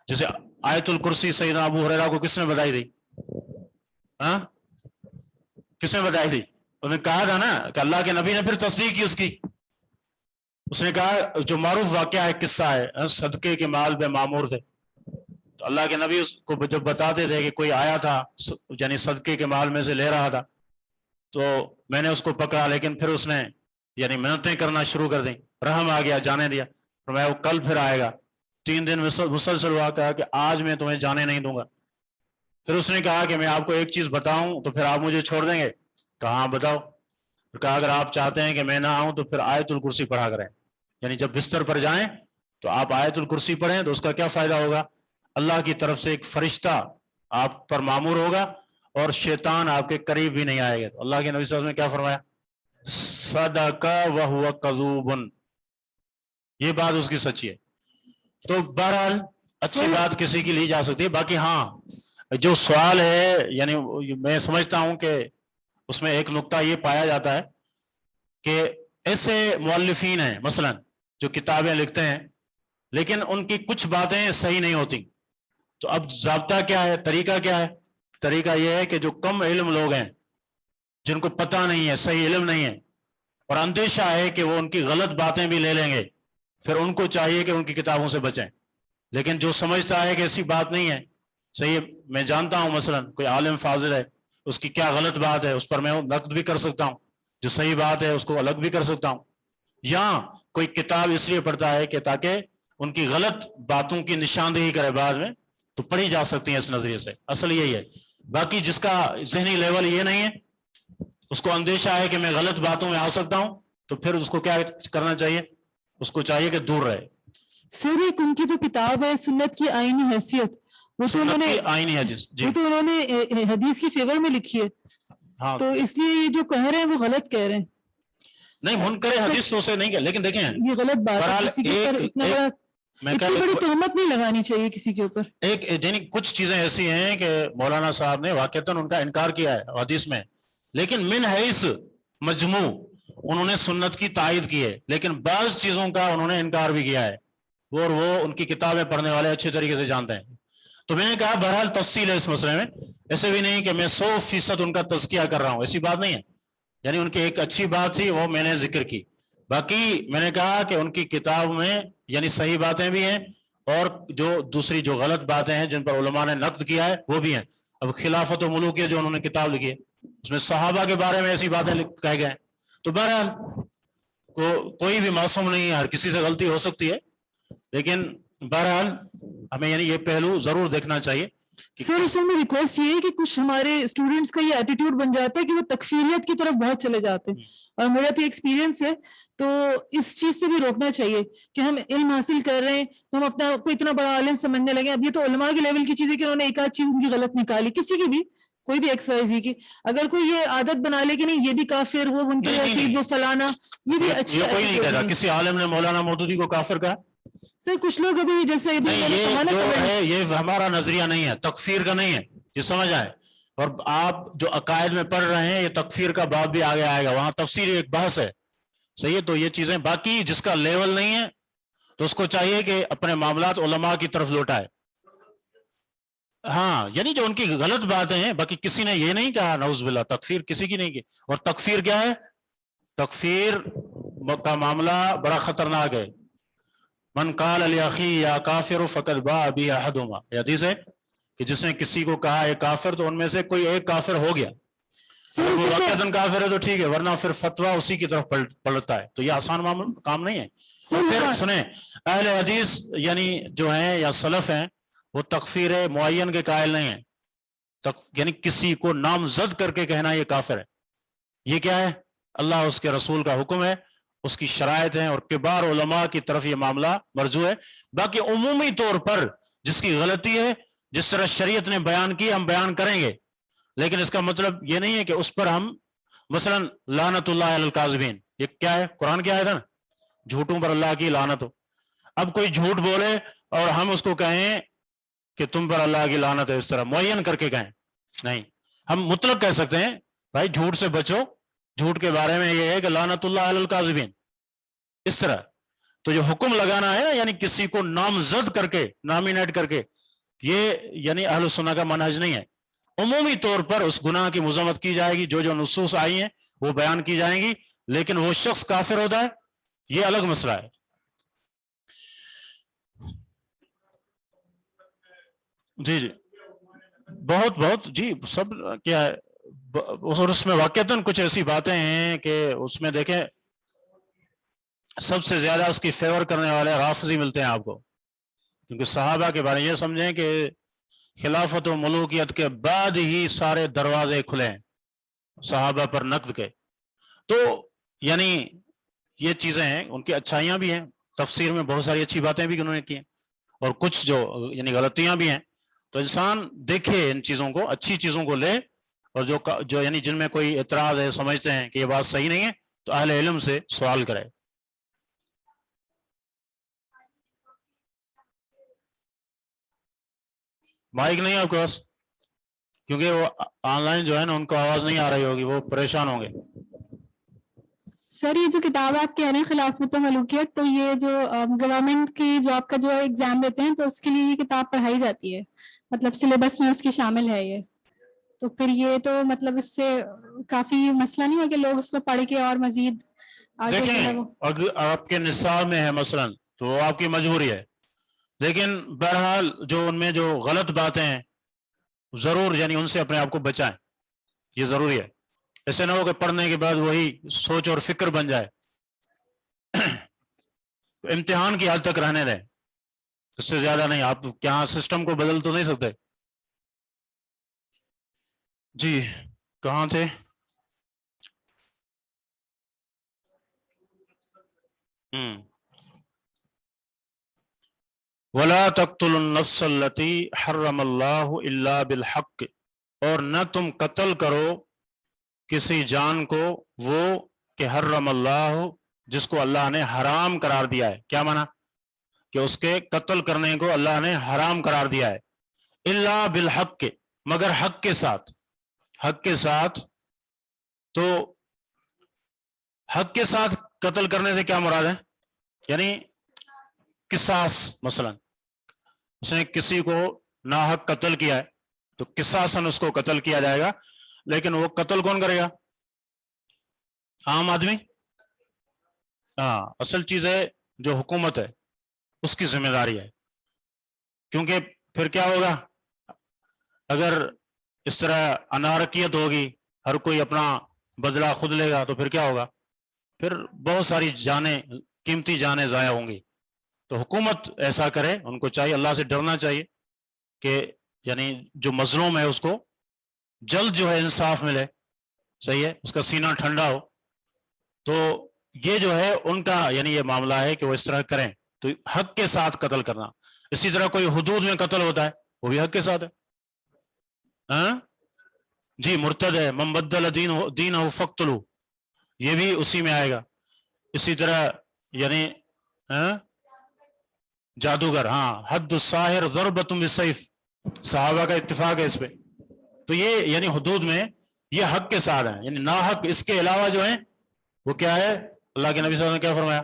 جیسے آیت الکرسی سیدنا ابو ہریرہ کو کس نے بتائی تھی, ہاں کس نے بتائی تھی؟ انہوں نے کہا تھا نا کہ اللہ کے نبی نے پھر تصدیق کی اس کی. اس نے کہا جو معروف واقعہ ہے, قصہ ہے, صدقے کے مال بے معمور تھے. تو اللہ کے نبی کو جب بتاتے تھے کہ کوئی آیا تھا یعنی صدقے کے مال میں سے لے رہا تھا, تو میں نے اس کو پکڑا, لیکن پھر اس نے یعنی منتیں کرنا شروع کر دیں, رحم آ گیا, جانے دیا. فرمایا وہ کل پھر آئے گا. 3 دن مسلسل ہوا, کہا کہ آج میں تمہیں جانے نہیں دوں گا. پھر اس نے کہا کہ میں آپ کو ایک چیز بتاؤں تو پھر آپ مجھے چھوڑ دیں گے؟ کہا بتاؤ. کہا اگر آپ چاہتے ہیں کہ میں نہ آؤں تو پھر آیت الکرسی پڑھا کریں, یعنی جب بستر پر جائیں تو آپ آیت الکرسی پڑھیں تو اس کا کیا فائدہ ہوگا؟ اللہ کی طرف سے ایک فرشتہ آپ پر مامور ہوگا اور شیطان آپ کے قریب بھی نہیں آئے گا. تو اللہ کے نبی صلی اللہ علیہ وسلم نے کیا فرمایا؟ صدق وہو کذوب، یہ بات اس کی سچی ہے. تو بہرحال اچھی بات کسی کی لی جا سکتی ہے. باقی ہاں جو سوال ہے یعنی میں سمجھتا ہوں کہ اس میں ایک نقطہ یہ پایا جاتا ہے کہ ایسے مؤلفین ہیں مثلا جو کتابیں لکھتے ہیں لیکن ان کی کچھ باتیں صحیح نہیں ہوتی. تو اب ضابطہ کیا ہے، طریقہ کیا ہے؟ طریقہ یہ ہے کہ جو کم علم لوگ ہیں، جن کو پتہ نہیں ہے، صحیح علم نہیں ہے اور اندیشہ ہے کہ وہ ان کی غلط باتیں بھی لے لیں گے، پھر ان کو چاہیے کہ ان کی کتابوں سے بچیں. لیکن جو سمجھتا ہے کہ ایسی بات نہیں ہے، صحیح میں جانتا ہوں مثلا کوئی عالم فاضل ہے، اس کی کیا غلط بات ہے اس پر میں نقد بھی کر سکتا ہوں، جو صحیح بات ہے اس کو الگ بھی کر سکتا ہوں. یا کوئی کتاب اس لیے پڑھتا ہے کہ تاکہ ان کی غلط باتوں کی نشاندہی کرے بعد میں، تو پڑھی جا سکتی ہیں اس نظریے سے. اصل یہی ہے. باقی جس کا ذہنی لیول یہ نہیں ہے، اس کو اندیشہ ہے کہ میں غلط باتوں میں آ سکتا ہوں، تو پھر اس کو کیا کرنا چاہیے؟ اس کو چاہیے کہ دور رہے. سر ایک ان کی جو کتاب ہے سنت کی آئینی حیثیت، وہ تو انہوں نے آئینی حدیث جی وہ تو انہوں نے حدیث کی فیور میں لکھی ہے، ہاں تو اس لیے یہ جو کہہ رہے ہیں وہ غلط کہہ رہے ہیں. نہیں، منکر حدیث تو سے نہیں کہ، لیکن دیکھیں یہ غلط بات ہے. بہرحال کسی کے اوپر اتنی بڑی تہمت نہیں لگانی چاہیے کسی کے اوپر. ایک یعنی کچھ چیزیں ایسی ہیں کہ مولانا صاحب نے واقعتاً ان کا انکار کیا ہے حدیث میں، لیکن من حیث مجموع انہوں نے سنت کی تائید کی ہے، لیکن بعض چیزوں کا انہوں نے انکار بھی کیا ہے، اور وہ ان کی کتابیں پڑھنے والے اچھے طریقے سے جانتے ہیں. تو میں نے کہا بہرحال تفصیل ہے اس مسئلے میں، ایسے بھی نہیں کہ میں 100% ان کا تزکیہ کر رہا ہوں، ایسی بات نہیں ہے. یعنی ان کی ایک اچھی بات تھی وہ میں نے ذکر کی. باقی میں نے کہا کہ ان کی کتاب میں یعنی صحیح باتیں بھی ہیں اور جو دوسری جو غلط باتیں ہیں جن پر علماء نے نقد کیا ہے وہ بھی ہیں. اب خلافت و ملوکیہ جو انہوں نے کتاب لکھی ہے اس میں صحابہ کے بارے میں ایسی باتیں کہے گئے ہیں. تو بہرحال کوئی بھی معصوم نہیں ہے، ہر کسی سے غلطی ہو سکتی ہے، لیکن بہرحال ہمیں یعنی یہ پہلو ضرور دیکھنا چاہیے. سر اس میں ریکویسٹ یہ ہے کہ کچھ ہمارے اسٹوڈنٹس کا یہ ایٹیٹیوڈ بن جاتا ہے کہ وہ تکفیریت کی طرف بہت چلے جاتے ہیں، اور میرا تو ایکسپیرینس ہے، تو اس چیز سے بھی روکنا چاہیے کہ ہم علم حاصل کر رہے ہیں تو ہم اپنا کو اتنا بڑا عالم سمجھنے لگے. اب یہ تو علماء کے لیول کی چیز ہے کہ انہوں نے ایک آدھ چیز ان کی غلط نکالی، کسی کی بھی کوئی بھی ایکس وائی زی کی، اگر کوئی یہ عادت بنا لے کہ نہیں یہ بھی کافر، وہ منکر حدیث، وہ فلانا، یہ بھی اچھی کوئی نہیں کہتا. کسی عالم نے مولانا مودودی کو کافر کہا؟ سر کچھ لوگ ابھی جیسے یہ ہمارا نظریہ نہیں ہے، تکفیر کا نہیں ہے، یہ سمجھ آئے. اور آپ جو عقائد میں پڑھ رہے ہیں یہ تکفیر کا باب بھی آگے آئے گا، وہاں تفسیر ایک بحث ہے. صحیح ہے. تو یہ چیزیں باقی جس کا لیول نہیں ہے تو اس کو چاہیے کہ اپنے معاملات علماء کی طرف لوٹائے. ہاں یعنی جو ان کی غلط باتیں ہیں، باقی کسی نے یہ نہیں کہا نعوذ باللہ تکفیر کسی کی نہیں کی. اور تکفیر کیا ہے؟ تکفیر کا معاملہ بڑا خطرناک ہے. من قال لاخی یا کافر فقد باء بہ احدہما، یہ حدیث ہے کہ جس نے کسی کو کہا ہے کافر تو ان میں سے کوئی ایک کافر ہو گیا. اگر وہ واقعتاً کافر ہے تو ٹھیک ہے، ورنہ پھر فتویٰ اسی کی طرف پلٹتا ہے. تو یہ آسان کام نہیں ہے. اور پھر سنیں اہل حدیث یعنی جو ہیں یا سلف ہیں وہ تکفیر معین کے قائل نہیں ہیں. یعنی کسی کو نامزد کر کے کہنا یہ کافر ہے، یہ کیا ہے؟ اللہ اس کے رسول کا حکم ہے، اس کی شرائط ہیں اور کبار علماء کی طرف یہ معاملہ مرجوع ہے. باقی عمومی طور پر جس کی غلطی ہے جس طرح شریعت نے بیان کی ہم بیان کریں گے، لیکن اس کا مطلب یہ نہیں ہے کہ اس پر ہم مثلا لعنت اللہ علی الکاذبین، یہ کیا ہے؟ قرآن کی آیت ہے نا، جھوٹوں پر اللہ کی لعنت ہو. اب کوئی جھوٹ بولے اور ہم اس کو کہیں کہ تم پر اللہ کی لعنت ہے، اس طرح معین کر کے کہیں نہیں. ہم مطلق کہہ سکتے ہیں بھائی جھوٹ سے بچو، جھوٹ کے بارے میں یہ ہے کہ لعنت اللہ علی الکاذبین، اس طرح. تو جو حکم لگانا ہے نا یعنی کسی کو نامزد کر کے نامینیٹ کر کے، یہ یعنی اہل السنہ کا منہج نہیں ہے. عمومی طور پر اس گناہ کی مذمت کی جائے گی، جو نصوص آئی ہیں وہ بیان کی جائیں گی، لیکن وہ شخص کافر ہوتا ہے یہ الگ مسئلہ ہے. جی جی بہت جی سب کیا ہے. اور اس میں واقعتاً کچھ ایسی باتیں ہیں کہ اس میں دیکھیں سب سے زیادہ اس کی فیور کرنے والے رافضی ملتے ہیں آپ کو، کیونکہ صحابہ کے بارے میں یہ سمجھیں کہ خلافت و ملوکیت کے بعد ہی سارے دروازے کھلے ہیں صحابہ پر نقد کے. تو یعنی یہ چیزیں ہیں، ان کی اچھائیاں بھی ہیں تفسیر میں بہت ساری اچھی باتیں بھی انہوں نے کی ہیں اور کچھ جو یعنی غلطیاں بھی ہیں. تو انسان دیکھے ان چیزوں کو, اچھی چیزوں کو لے, اور جو یعنی جن میں کوئی اعتراض ہے, سمجھتے ہیں کہ یہ بات صحیح نہیں ہے, تو اہل علم سے سوال کرے. مائک نہیں ہے آپ کے پاس, کیونکہ وہ آن لائن جو ہے نا ان کو آواز نہیں آ رہی ہوگی, وہ پریشان ہوں گے. سر یہ جو کتاب آپ کہہ رہے ہیں خلافت و ملوکیت, تو یہ جو گورنمنٹ کی جاب کا جو ایگزام دیتے ہیں تو اس کے لیے یہ کتاب پڑھائی جاتی ہے, مطلب سلیبس میں اس کی شامل ہے یہ, تو پھر یہ تو مطلب اس سے کافی مسئلہ نہیں ہوا کہ لوگ اس کو پڑھ کے اور مزید آگے جو ہے وہ. دیکھیں اگر آپ کے نصاب میں ہے مثلا تو وہ آپ کی مجبوری ہے, لیکن بہرحال جو ان میں جو غلط باتیں ہیں ضرور یعنی ان سے اپنے آپ کو بچائیں, یہ ضروری ہے. ایسے نہ ہو کہ پڑھنے کے بعد وہی سوچ اور فکر بن جائے. تو امتحان کی حد تک رہنے دیں, اس سے زیادہ نہیں. آپ یہاں سسٹم کو بدل تو نہیں سکتے. جی کہاں تھے؟ وَلَا تَقْتُلُوا النَّفْسَ الَّتِي حَرَّمَ اللَّهُ إِلَّا بِالْحَقِّ, اور نہ تم قتل کرو کسی جان کو وہ کہ حرم اللہ, جس کو اللہ نے حرام قرار دیا ہے. کیا معنی؟ کہ اس کے قتل کرنے کو اللہ نے حرام قرار دیا ہے. الا بالحق, مگر حق کے ساتھ. حق کے ساتھ, تو حق کے ساتھ قتل کرنے سے کیا مراد ہے؟ یعنی قصاص. مثلا اس نے کسی کو ناحق قتل کیا ہے تو قصاصاً اس کو قتل کیا جائے گا, لیکن وہ قتل کون کرے گا؟ عام آدمی. ہاں, اصل چیز ہے جو حکومت ہے اس کی ذمہ داری ہے, کیونکہ پھر کیا ہوگا اگر اس طرح انارکیت ہوگی, ہر کوئی اپنا بدلہ خود لے گا, تو پھر کیا ہوگا؟ پھر بہت ساری جانیں, قیمتی جانیں ضائع ہوں گی. تو حکومت ایسا کرے, ان کو چاہیے, اللہ سے ڈرنا چاہیے کہ یعنی جو مظلوم ہے اس کو جلد جو ہے انصاف ملے. صحیح ہے, اس کا سینہ ٹھنڈا ہو. تو یہ جو ہے ان کا یعنی یہ معاملہ ہے کہ وہ اس طرح کریں. تو حق کے ساتھ قتل کرنا. اسی طرح کوئی حدود میں قتل ہوتا ہے وہ بھی حق کے ساتھ ہے. ہاں جی, مرتد ہے, من بدل دینہ فقتلوا, یہ بھی اسی میں آئے گا. اسی طرح یعنی جادوگر, ہاں, حد الساحر ضربۃ بالسیف, صحابہ کا اتفاق ہے اس پہ. تو یہ یعنی حدود میں یہ حق کے ساتھ ہیں, یعنی ناحق اس کے علاوہ جو ہیں وہ کیا ہے؟ اللہ کے نبی صلی اللہ علیہ وسلم نے کیا فرمایا؟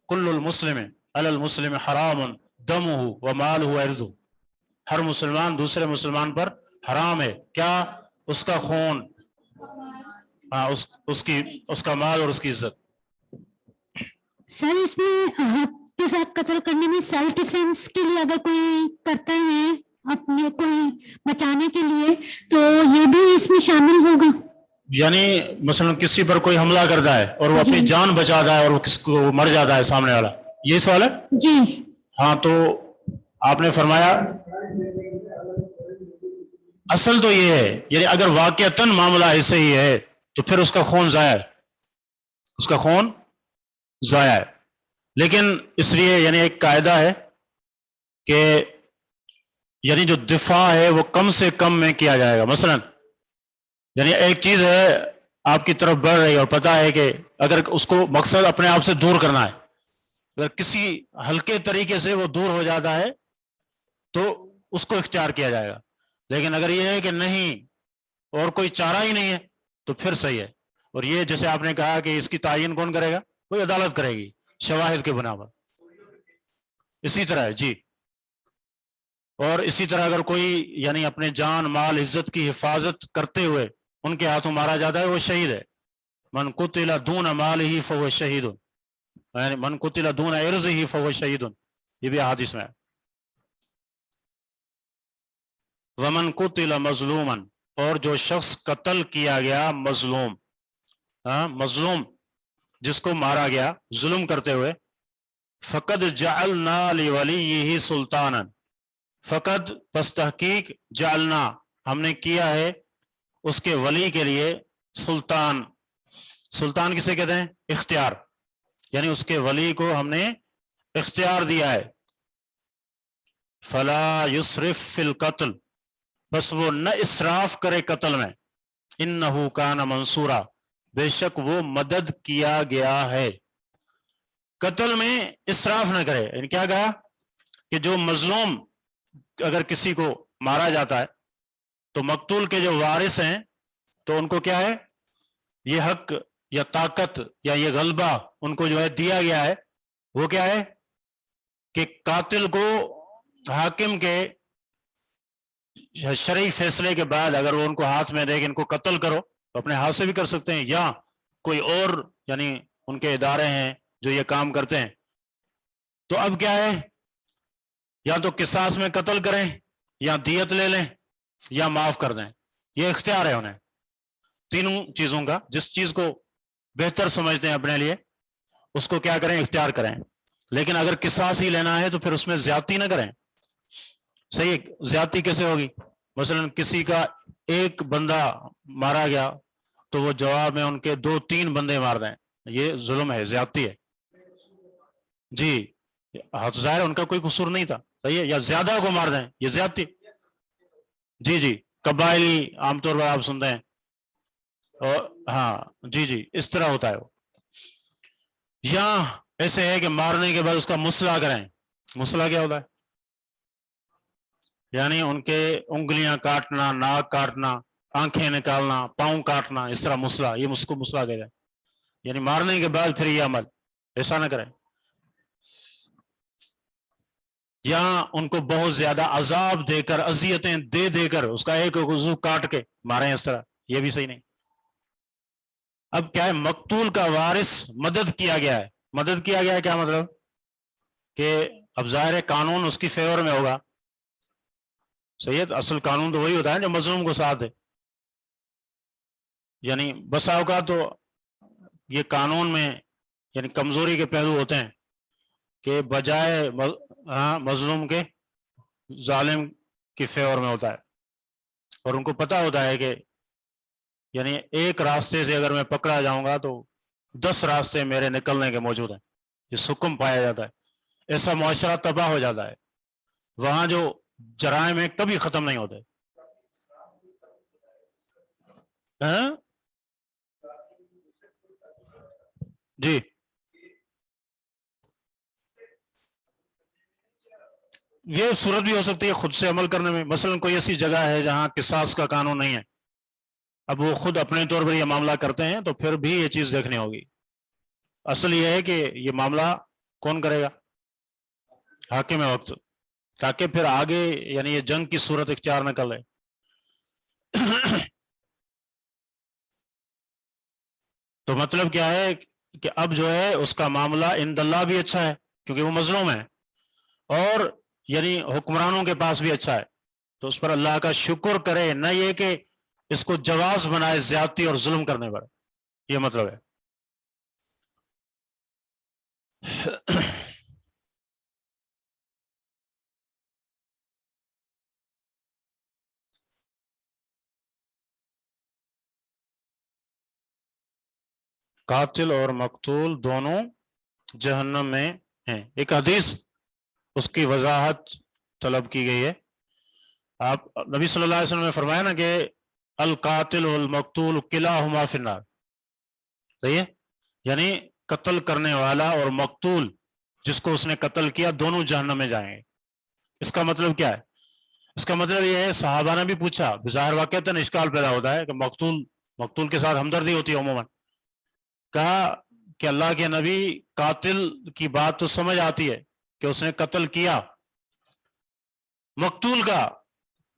کل المسلم علی المسلم حرام دمہ ومالہ وعرضہ, ہر مسلمان دوسرے مسلمان پر حرام ہے. کیا؟ اس کا خون, ہاں, اس کا مال اور اس کی عزت. سر اس میں حق کے ساتھ قتل کرنے میں سیلف ڈیفینس کے لیے اگر کوئی کرتا ہے اپنے کوئی بچانے کے لیے, تو یہ بھی اس میں شامل ہوگا؟ یعنی مثلا کسی پر کوئی حملہ کرتا ہے اور وہ اپنی جان بچاتا ہے اور وہ کس کو مر جاتا ہے سامنے والا, یہ سوال ہے؟ جی ہاں, تو آپ نے فرمایا اصل تو یہ ہے, یعنی اگر واقعتاً معاملہ ایسے ہی ہے تو پھر اس کا خون ضائع ہے, اس کا خون ضائع ہے. لیکن اس لیے یعنی ایک قاعدہ ہے کہ یعنی جو دفاع ہے وہ کم سے کم میں کیا جائے گا. مثلا یعنی ایک چیز ہے آپ کی طرف بڑھ رہی ہے اور پتہ ہے کہ اگر اس کو مقصد اپنے آپ سے دور کرنا ہے, اگر کسی ہلکے طریقے سے وہ دور ہو جاتا ہے تو اس کو اختیار کیا جائے گا. لیکن اگر یہ ہے کہ نہیں اور کوئی چارہ ہی نہیں ہے تو پھر صحیح ہے. اور یہ جیسے آپ نے کہا کہ اس کی تعین کون کرے گا؟ کوئی عدالت کرے گی شواہد کے بنا پر. اسی طرح ہے جی. اور اسی طرح اگر کوئی یعنی اپنے جان مال عزت کی حفاظت کرتے ہوئے ان کے ہاتھوں مارا جاتا ہے وہ شہید ہے. من قتل دون مالہ فهو شہید, یعنی من قتل دون عرضہ فهو شہید, یہ بھی احادیث میں ہے. ومن قتل مظلوما, اور جو شخص قتل کیا گیا مظلوم, مظلوم جس کو مارا گیا ظلم کرتے ہوئے, فقد جعلنا لولیہ سلطانا, فقد پس تحقیق جعلنا ہم نے کیا ہے اس کے ولی کے لیے سلطان. سلطان کسے کہتے ہیں؟ اختیار. یعنی اس کے ولی کو ہم نے اختیار دیا ہے، فلا یسرف فی القتل، بس وہ نہ اسراف کرے قتل میں، انہ کان منصورا، بے شک وہ مدد کیا گیا ہے، قتل میں اسراف نہ کرے۔ یعنی کیا کہا کہ جو مظلوم اگر کسی کو مارا جاتا ہے تو مقتول کے جو وارث ہیں تو ان کو کیا ہے، یہ حق یا طاقت یا یہ غلبہ ان کو جو ہے دیا گیا ہے، وہ کیا ہے کہ قاتل کو حاکم کے شرعی فیصلے کے بعد اگر وہ ان کو ہاتھ میں دے کہ ان کو قتل کرو تو اپنے ہاتھ سے بھی کر سکتے ہیں، یا کوئی اور یعنی ان کے ادارے ہیں جو یہ کام کرتے ہیں، تو اب کیا ہے، یا تو قصاص میں قتل کریں یا دیت لے لیں یا معاف کر دیں، یہ اختیار ہے انہیں تینوں چیزوں کا۔ جس چیز کو بہتر سمجھتے ہیں اپنے لیے اس کو کیا کریں، اختیار کریں، لیکن اگر قصاص ہی لینا ہے تو پھر اس میں زیادتی نہ کریں۔ صحیح، زیادتی کیسے ہوگی؟ مثلا کسی کا ایک بندہ مارا گیا تو وہ جواب میں ان کے 2-3 بندے مار دیں، یہ ظلم ہے، زیادتی ہے۔ جی حد ظاہر ان کا کوئی قصور نہیں تھا، صحیح ہے، یا زیادہ کو مار دیں، یہ زیادتی۔ جی جی قبائلی عام طور پر آپ سنتے ہیں، اور ہاں جی جی اس طرح ہوتا ہے وہ۔ یا ایسے ہے کہ مارنے کے بعد اس کا مسئلہ کریں۔ مسئلہ کیا ہوتا ہے؟ یعنی ان کے انگلیاں کاٹنا، ناک کاٹنا، آنکھیں نکالنا، پاؤں کاٹنا، اس طرح مسئلہ، یہ اس کو مسئلہ کہتے ہیں، یعنی مارنے کے بعد پھر یہ عمل ایسا نہ کریں۔ یا ان کو بہت زیادہ عذاب دے کر، اذیتیں دے دے کر اس کا ایک عضو کاٹ کے ماریں، اس طرح یہ بھی صحیح نہیں۔ اب کیا ہے، مقتول کا وارث مدد کیا گیا ہے۔ مدد کیا گیا ہے کیا مطلب؟ کہ اب ظاہر ہے قانون اس کی فیور میں ہوگا، صحیح ہے، اصل قانون تو وہی ہوتا ہے جو مظلوم کو ساتھ دے۔ یعنی بسا اوقات تو یہ قانون میں یعنی کمزوری کے پہلو ہوتے ہیں کہ بجائے مظلوم کے ظالم کی فیور میں ہوتا ہے، اور ان کو پتہ ہوتا ہے کہ یعنی ایک راستے سے اگر میں پکڑا جاؤں گا تو 10 راستے میرے نکلنے کے موجود ہیں، یہ سکم پایا جاتا ہے، ایسا معاشرہ تباہ ہو جاتا ہے، وہاں جو جرائم ہیں کبھی ختم نہیں ہوتے۔ جی یہ صورت بھی ہو سکتی ہے خود سے عمل کرنے میں، مثلا کوئی ایسی جگہ ہے جہاں قصاص کا قانون نہیں ہے، اب وہ خود اپنے طور پر یہ معاملہ کرتے ہیں تو پھر بھی یہ چیز دیکھنی ہوگی۔ اصل یہ ہے کہ یہ معاملہ کون کرے گا؟ حاکم وقت، تاکہ پھر آگے یعنی یہ جنگ کی صورت اختیار نہ کر لے۔ تو مطلب کیا ہے کہ اب جو ہے اس کا معاملہ عند اللہ بھی اچھا ہے کیونکہ وہ مظلوم ہے، اور یعنی حکمرانوں کے پاس بھی اچھا ہے، تو اس پر اللہ کا شکر کرے، نہ یہ کہ اس کو جواز بنائے زیادتی اور ظلم کرنے پر، یہ مطلب ہے۔ قاتل اور مقتول دونوں جہنم میں ہیں۔ ایک حدیث اس کی وضاحت طلب کی گئی ہے۔ آپ نبی صلی اللہ علیہ وسلم نے فرمایا نا کہ القاتل والمقتول کلاہما فی النار، صحیح ہے، یعنی قتل کرنے والا اور مقتول جس کو اس نے قتل کیا دونوں جہنم میں جائیں گے۔ اس کا مطلب کیا ہے؟ اس کا مطلب یہ ہے، صحابہ نے بھی پوچھا، بظاہر واقعتاً اشکال پیدا ہوتا ہے کہ مقتول کے ساتھ ہمدردی ہوتی ہے عموماً، کہا کہ اللہ کے نبی قاتل کی بات تو سمجھ آتی ہے کہ اس نے قتل کیا، مقتول کا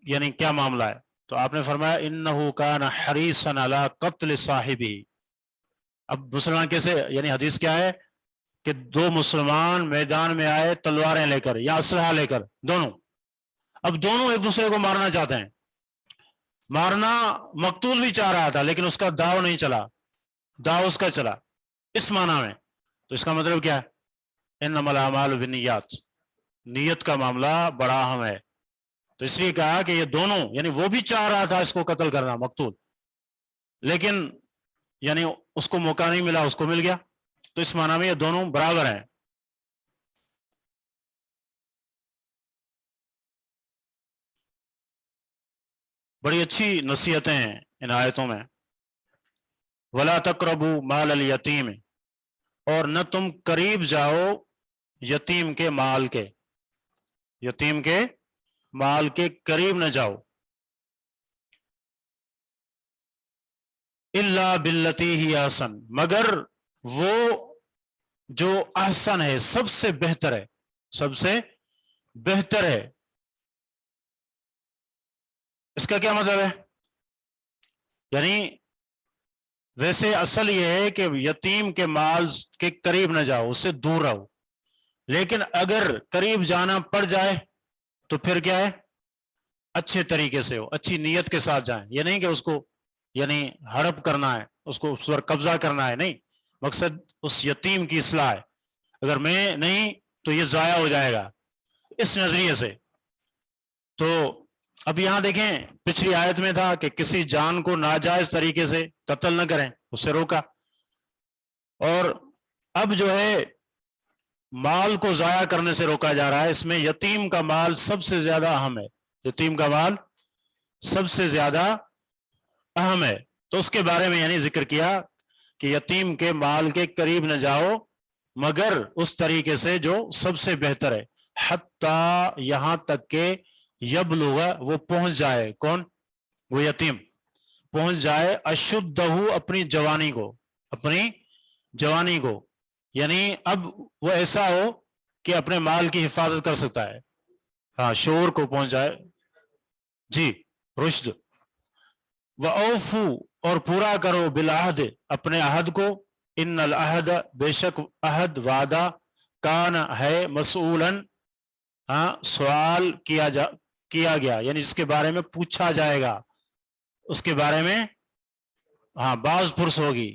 یعنی کیا معاملہ ہے؟ تو آپ نے فرمایا انہو کان حریصا علی قتل صاحبہ۔ اب مسلمان کیسے، یعنی حدیث کیا ہے کہ 2 مسلمان میدان میں آئے تلواریں لے کر یا اسلحہ لے کر، دونوں، اب دونوں ایک دوسرے کو مارنا چاہتے ہیں، مارنا مقتول بھی چاہ رہا تھا لیکن اس کا داؤ نہیں چلا، داؤ اس کا چلا، اس معنی میں۔ تو اس کا مطلب کیا ہے؟ انما الاعمال بالنیات، نیت کا معاملہ بڑا اہم ہے، تو اس لیے کہا کہ یہ دونوں، یعنی وہ بھی چاہ رہا تھا اس کو قتل کرنا مقتول، لیکن یعنی اس کو موقع نہیں ملا، اس کو مل گیا، تو اس معنی میں یہ دونوں برابر ہیں۔ بڑی اچھی نصیحتیں ہیں ان آیتوں میں. ولا تقربوا مال الیتیم، اور نہ تم قریب جاؤ یتیم کے مال کے، یتیم کے مال کے قریب نہ جاؤ. الا باللتی ہی احسن، مگر وہ جو احسن ہے، سب سے بہتر ہے، سب سے بہتر ہے. اس کا کیا مطلب ہے؟ یعنی ویسے اصل یہ ہے کہ یتیم کے مال کے قریب نہ جاؤ، اس سے دور رہو، لیکن اگر قریب جانا پڑ جائے تو پھر کیا ہے؟ اچھے طریقے سے ہو، اچھی نیت کے ساتھ جائیں. یہ نہیں کہ اس کو یعنی ہڑپ کرنا ہے، اس کو اس پر قبضہ کرنا ہے، نہیں، مقصد اس یتیم کی اصلاح ہے. اگر میں نہیں تو یہ ضائع ہو جائے گا، اس نظریے سے. تو اب یہاں دیکھیں پچھلی آیت میں تھا کہ کسی جان کو ناجائز طریقے سے قتل نہ کریں، اس سے روکا. اور اب جو ہے مال کو ضائع کرنے سے روکا جا رہا ہے. اس میں یتیم کا مال سب سے زیادہ اہم ہے، یتیم کا مال سب سے زیادہ اہم ہے. تو اس کے بارے میں یعنی ذکر کیا کہ یتیم کے مال کے قریب نہ جاؤ مگر اس طریقے سے جو سب سے بہتر ہے. حتیٰ یہاں تک کہ یبلغ، وہ پہنچ جائے، کون؟ وہ یتیم پہنچ جائے اشدہ، اپنی جوانی کو، اپنی جوانی کو. یعنی اب وہ ایسا ہو کہ اپنے مال کی حفاظت کر سکتا ہے، ہاں، شعور کو پہنچ جائے. جی، رشد. وَأَوْفُوا، اور پورا کرو، بالعہد، اپنے عہد کو. ان العہد، بے شک عہد، وعدہ، کان ہے، مسئولاً، ہاں، سوال کیا گیا، یعنی جس کے بارے میں پوچھا جائے گا، اس کے بارے میں ہاں باز پرس ہوگی.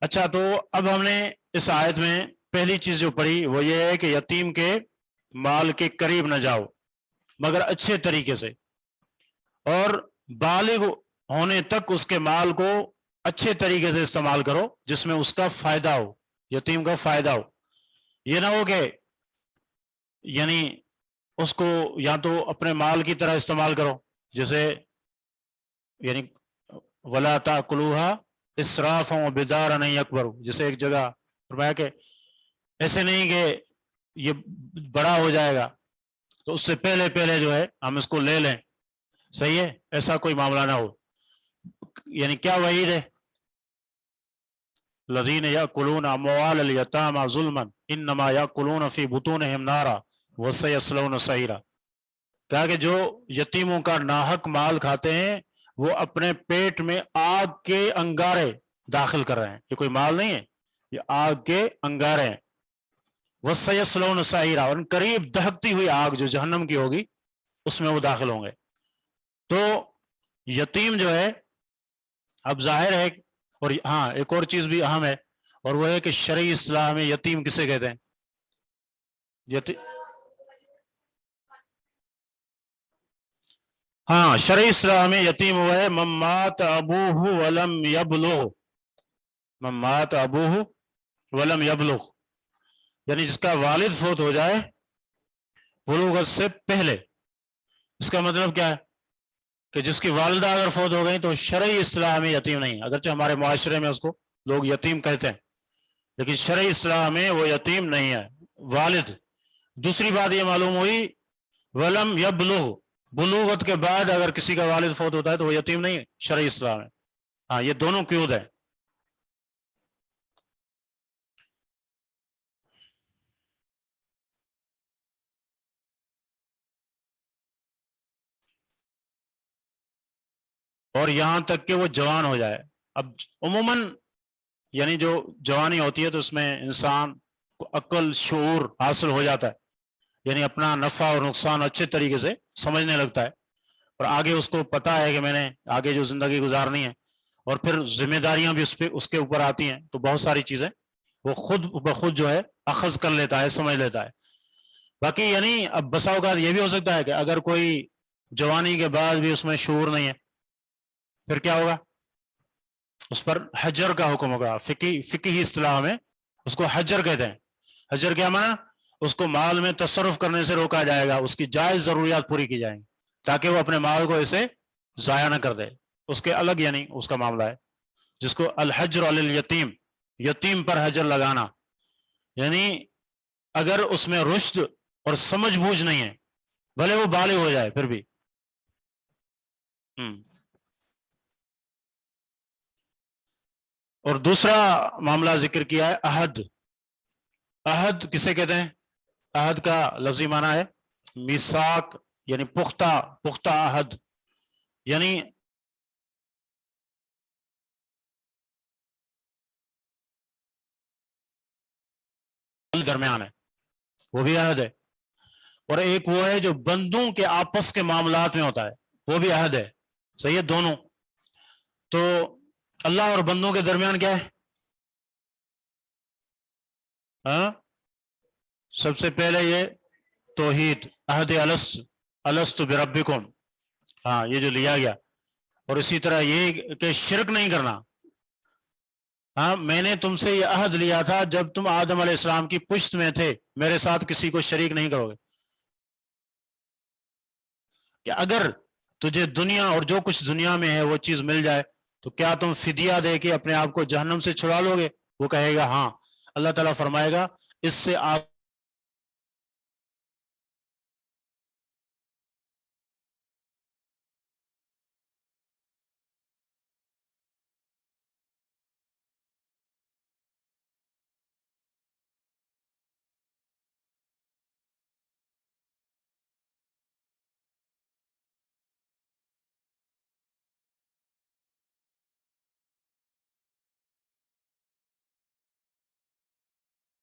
اچھا، تو اب ہم نے اس آیت میں پہلی چیز جو پڑھی وہ یہ ہے کہ یتیم کے مال کے قریب نہ جاؤ مگر اچھے طریقے سے، اور بالغ ہونے تک اس کے مال کو اچھے طریقے سے استعمال کرو جس میں اس کا فائدہ ہو، یتیم کا فائدہ ہو. یہ نہ ہو کہ یعنی اس کو یا تو اپنے مال کی طرح استعمال کرو، جیسے یعنی ولا تاکلوها اسرافا وبدارا ان یکبروا، جیسے ایک جگہ فرمایا کہ ایسے نہیں کہ یہ بڑا ہو جائے گا تو اس سے پہلے جو ہے ہم اس کو لے لیں. صحیح ہے، ایسا کوئی معاملہ نہ ہو. یعنی کیا وعید ہے؟ الذین یأکلون اموال الیتامی ظلما انما یأکلون فی بطونہم نارا وسیصلون سعیرا. کہا کہ جو یتیموں کا ناحق مال کھاتے ہیں وہ اپنے پیٹ میں آگ کے انگارے داخل کر رہے ہیں. یہ کوئی مال نہیں ہے، یہ آگ کے انگارے ہیں. وسیصلون سعیرا، اور قریب دہکتی ہوئی آگ جو جہنم کی ہوگی اس میں وہ داخل ہوں گے. تو یتیم جو ہے اب ظاہر ہے، اور ہاں ایک اور چیز بھی اہم ہے اور وہ ہے کہ شرعی اصطلاح میں یتیم کسے کہتے ہیں؟ ہاں، شرعی اصطلاح میں یتیم وہ ہے من مات ابوہ ولم یبلغ، من مات ابوہ ولم یبلغ، یعنی جس کا والد فوت ہو جائے بلوغت سے پہلے. اس کا مطلب کیا ہے کہ جس کی والدہ اگر فوت ہو گئی تو شرعی اصطلاح میں یتیم نہیں، اگرچہ ہمارے معاشرے میں اس کو لوگ یتیم کہتے ہیں لیکن شرعی اصطلاح میں وہ یتیم نہیں ہے، والد. دوسری بات یہ معلوم ہوئی ولم یبلغ، بلوغت کے بعد اگر کسی کا والد فوت ہوتا ہے تو وہ یتیم نہیں ہے شرعی اصطلاح میں. ہاں، یہ دونوں قیود ہیں. اور یہاں تک کہ وہ جوان ہو جائے. اب عموماً یعنی جو جوانی ہوتی ہے تو اس میں انسان کو عقل، شعور حاصل ہو جاتا ہے، یعنی اپنا نفع اور نقصان اچھے طریقے سے سمجھنے لگتا ہے، اور آگے اس کو پتا ہے کہ میں نے آگے جو زندگی گزارنی ہے، اور پھر ذمہ داریاں بھی اس کے اوپر آتی ہیں. تو بہت ساری چیزیں وہ خود بخود جو ہے اخذ کر لیتا ہے، سمجھ لیتا ہے. باقی یعنی اب بسا اوقات یہ بھی ہو سکتا ہے کہ اگر کوئی جوانی کے بعد بھی اس میں شعور نہیں ہے پھر کیا ہوگا؟ اس پر حجر کا حکم ہوگا. فقہی اصطلاح میں اس کو حجر کہتے ہیں. حجر کیا معنی؟ اس کو مال میں تصرف کرنے سے روکا جائے گا، اس کی جائز ضروریات پوری کی جائیں گی تاکہ وہ اپنے مال کو ایسے ضائع نہ کر دے، اس کے الگ یعنی اس کا معاملہ ہے، جس کو الحجر علی الیتیم، یتیم پر حجر لگانا، یعنی اگر اس میں رشد اور سمجھ بوجھ نہیں ہے، بھلے وہ بالغ ہو جائے پھر بھی۔ اور دوسرا معاملہ ذکر کیا ہے عہد۔ عہد کسے کہتے ہیں؟ عہد کا لفظی معنی ہے میثاق، یعنی پختہ عہد، یعنی درمیان ہے، وہ بھی عہد ہے۔ اور ایک وہ ہے جو بندوں کے آپس کے معاملات میں ہوتا ہے، وہ بھی عہد ہے، صحیح ہے دونوں۔ تو اللہ اور بندوں کے درمیان کیا ہے؟ ہاں، سب سے پہلے یہ توحید، عہد الست بربکم، ہاں یہ جو لیا گیا، اور اسی طرح یہ کہ شرک نہیں کرنا۔ ہاں، میں نے تم سے یہ عہد لیا تھا جب تم آدم علیہ السلام کی پشت میں تھے، میرے ساتھ کسی کو شریک نہیں کرو گے، کہ اگر تجھے دنیا اور جو کچھ دنیا میں ہے وہ چیز مل جائے تو کیا تم فدیہ دے کے اپنے آپ کو جہنم سے چھڑا لو گے؟ وہ کہے گا ہاں۔ اللہ تعالیٰ فرمائے گا اس سے آپ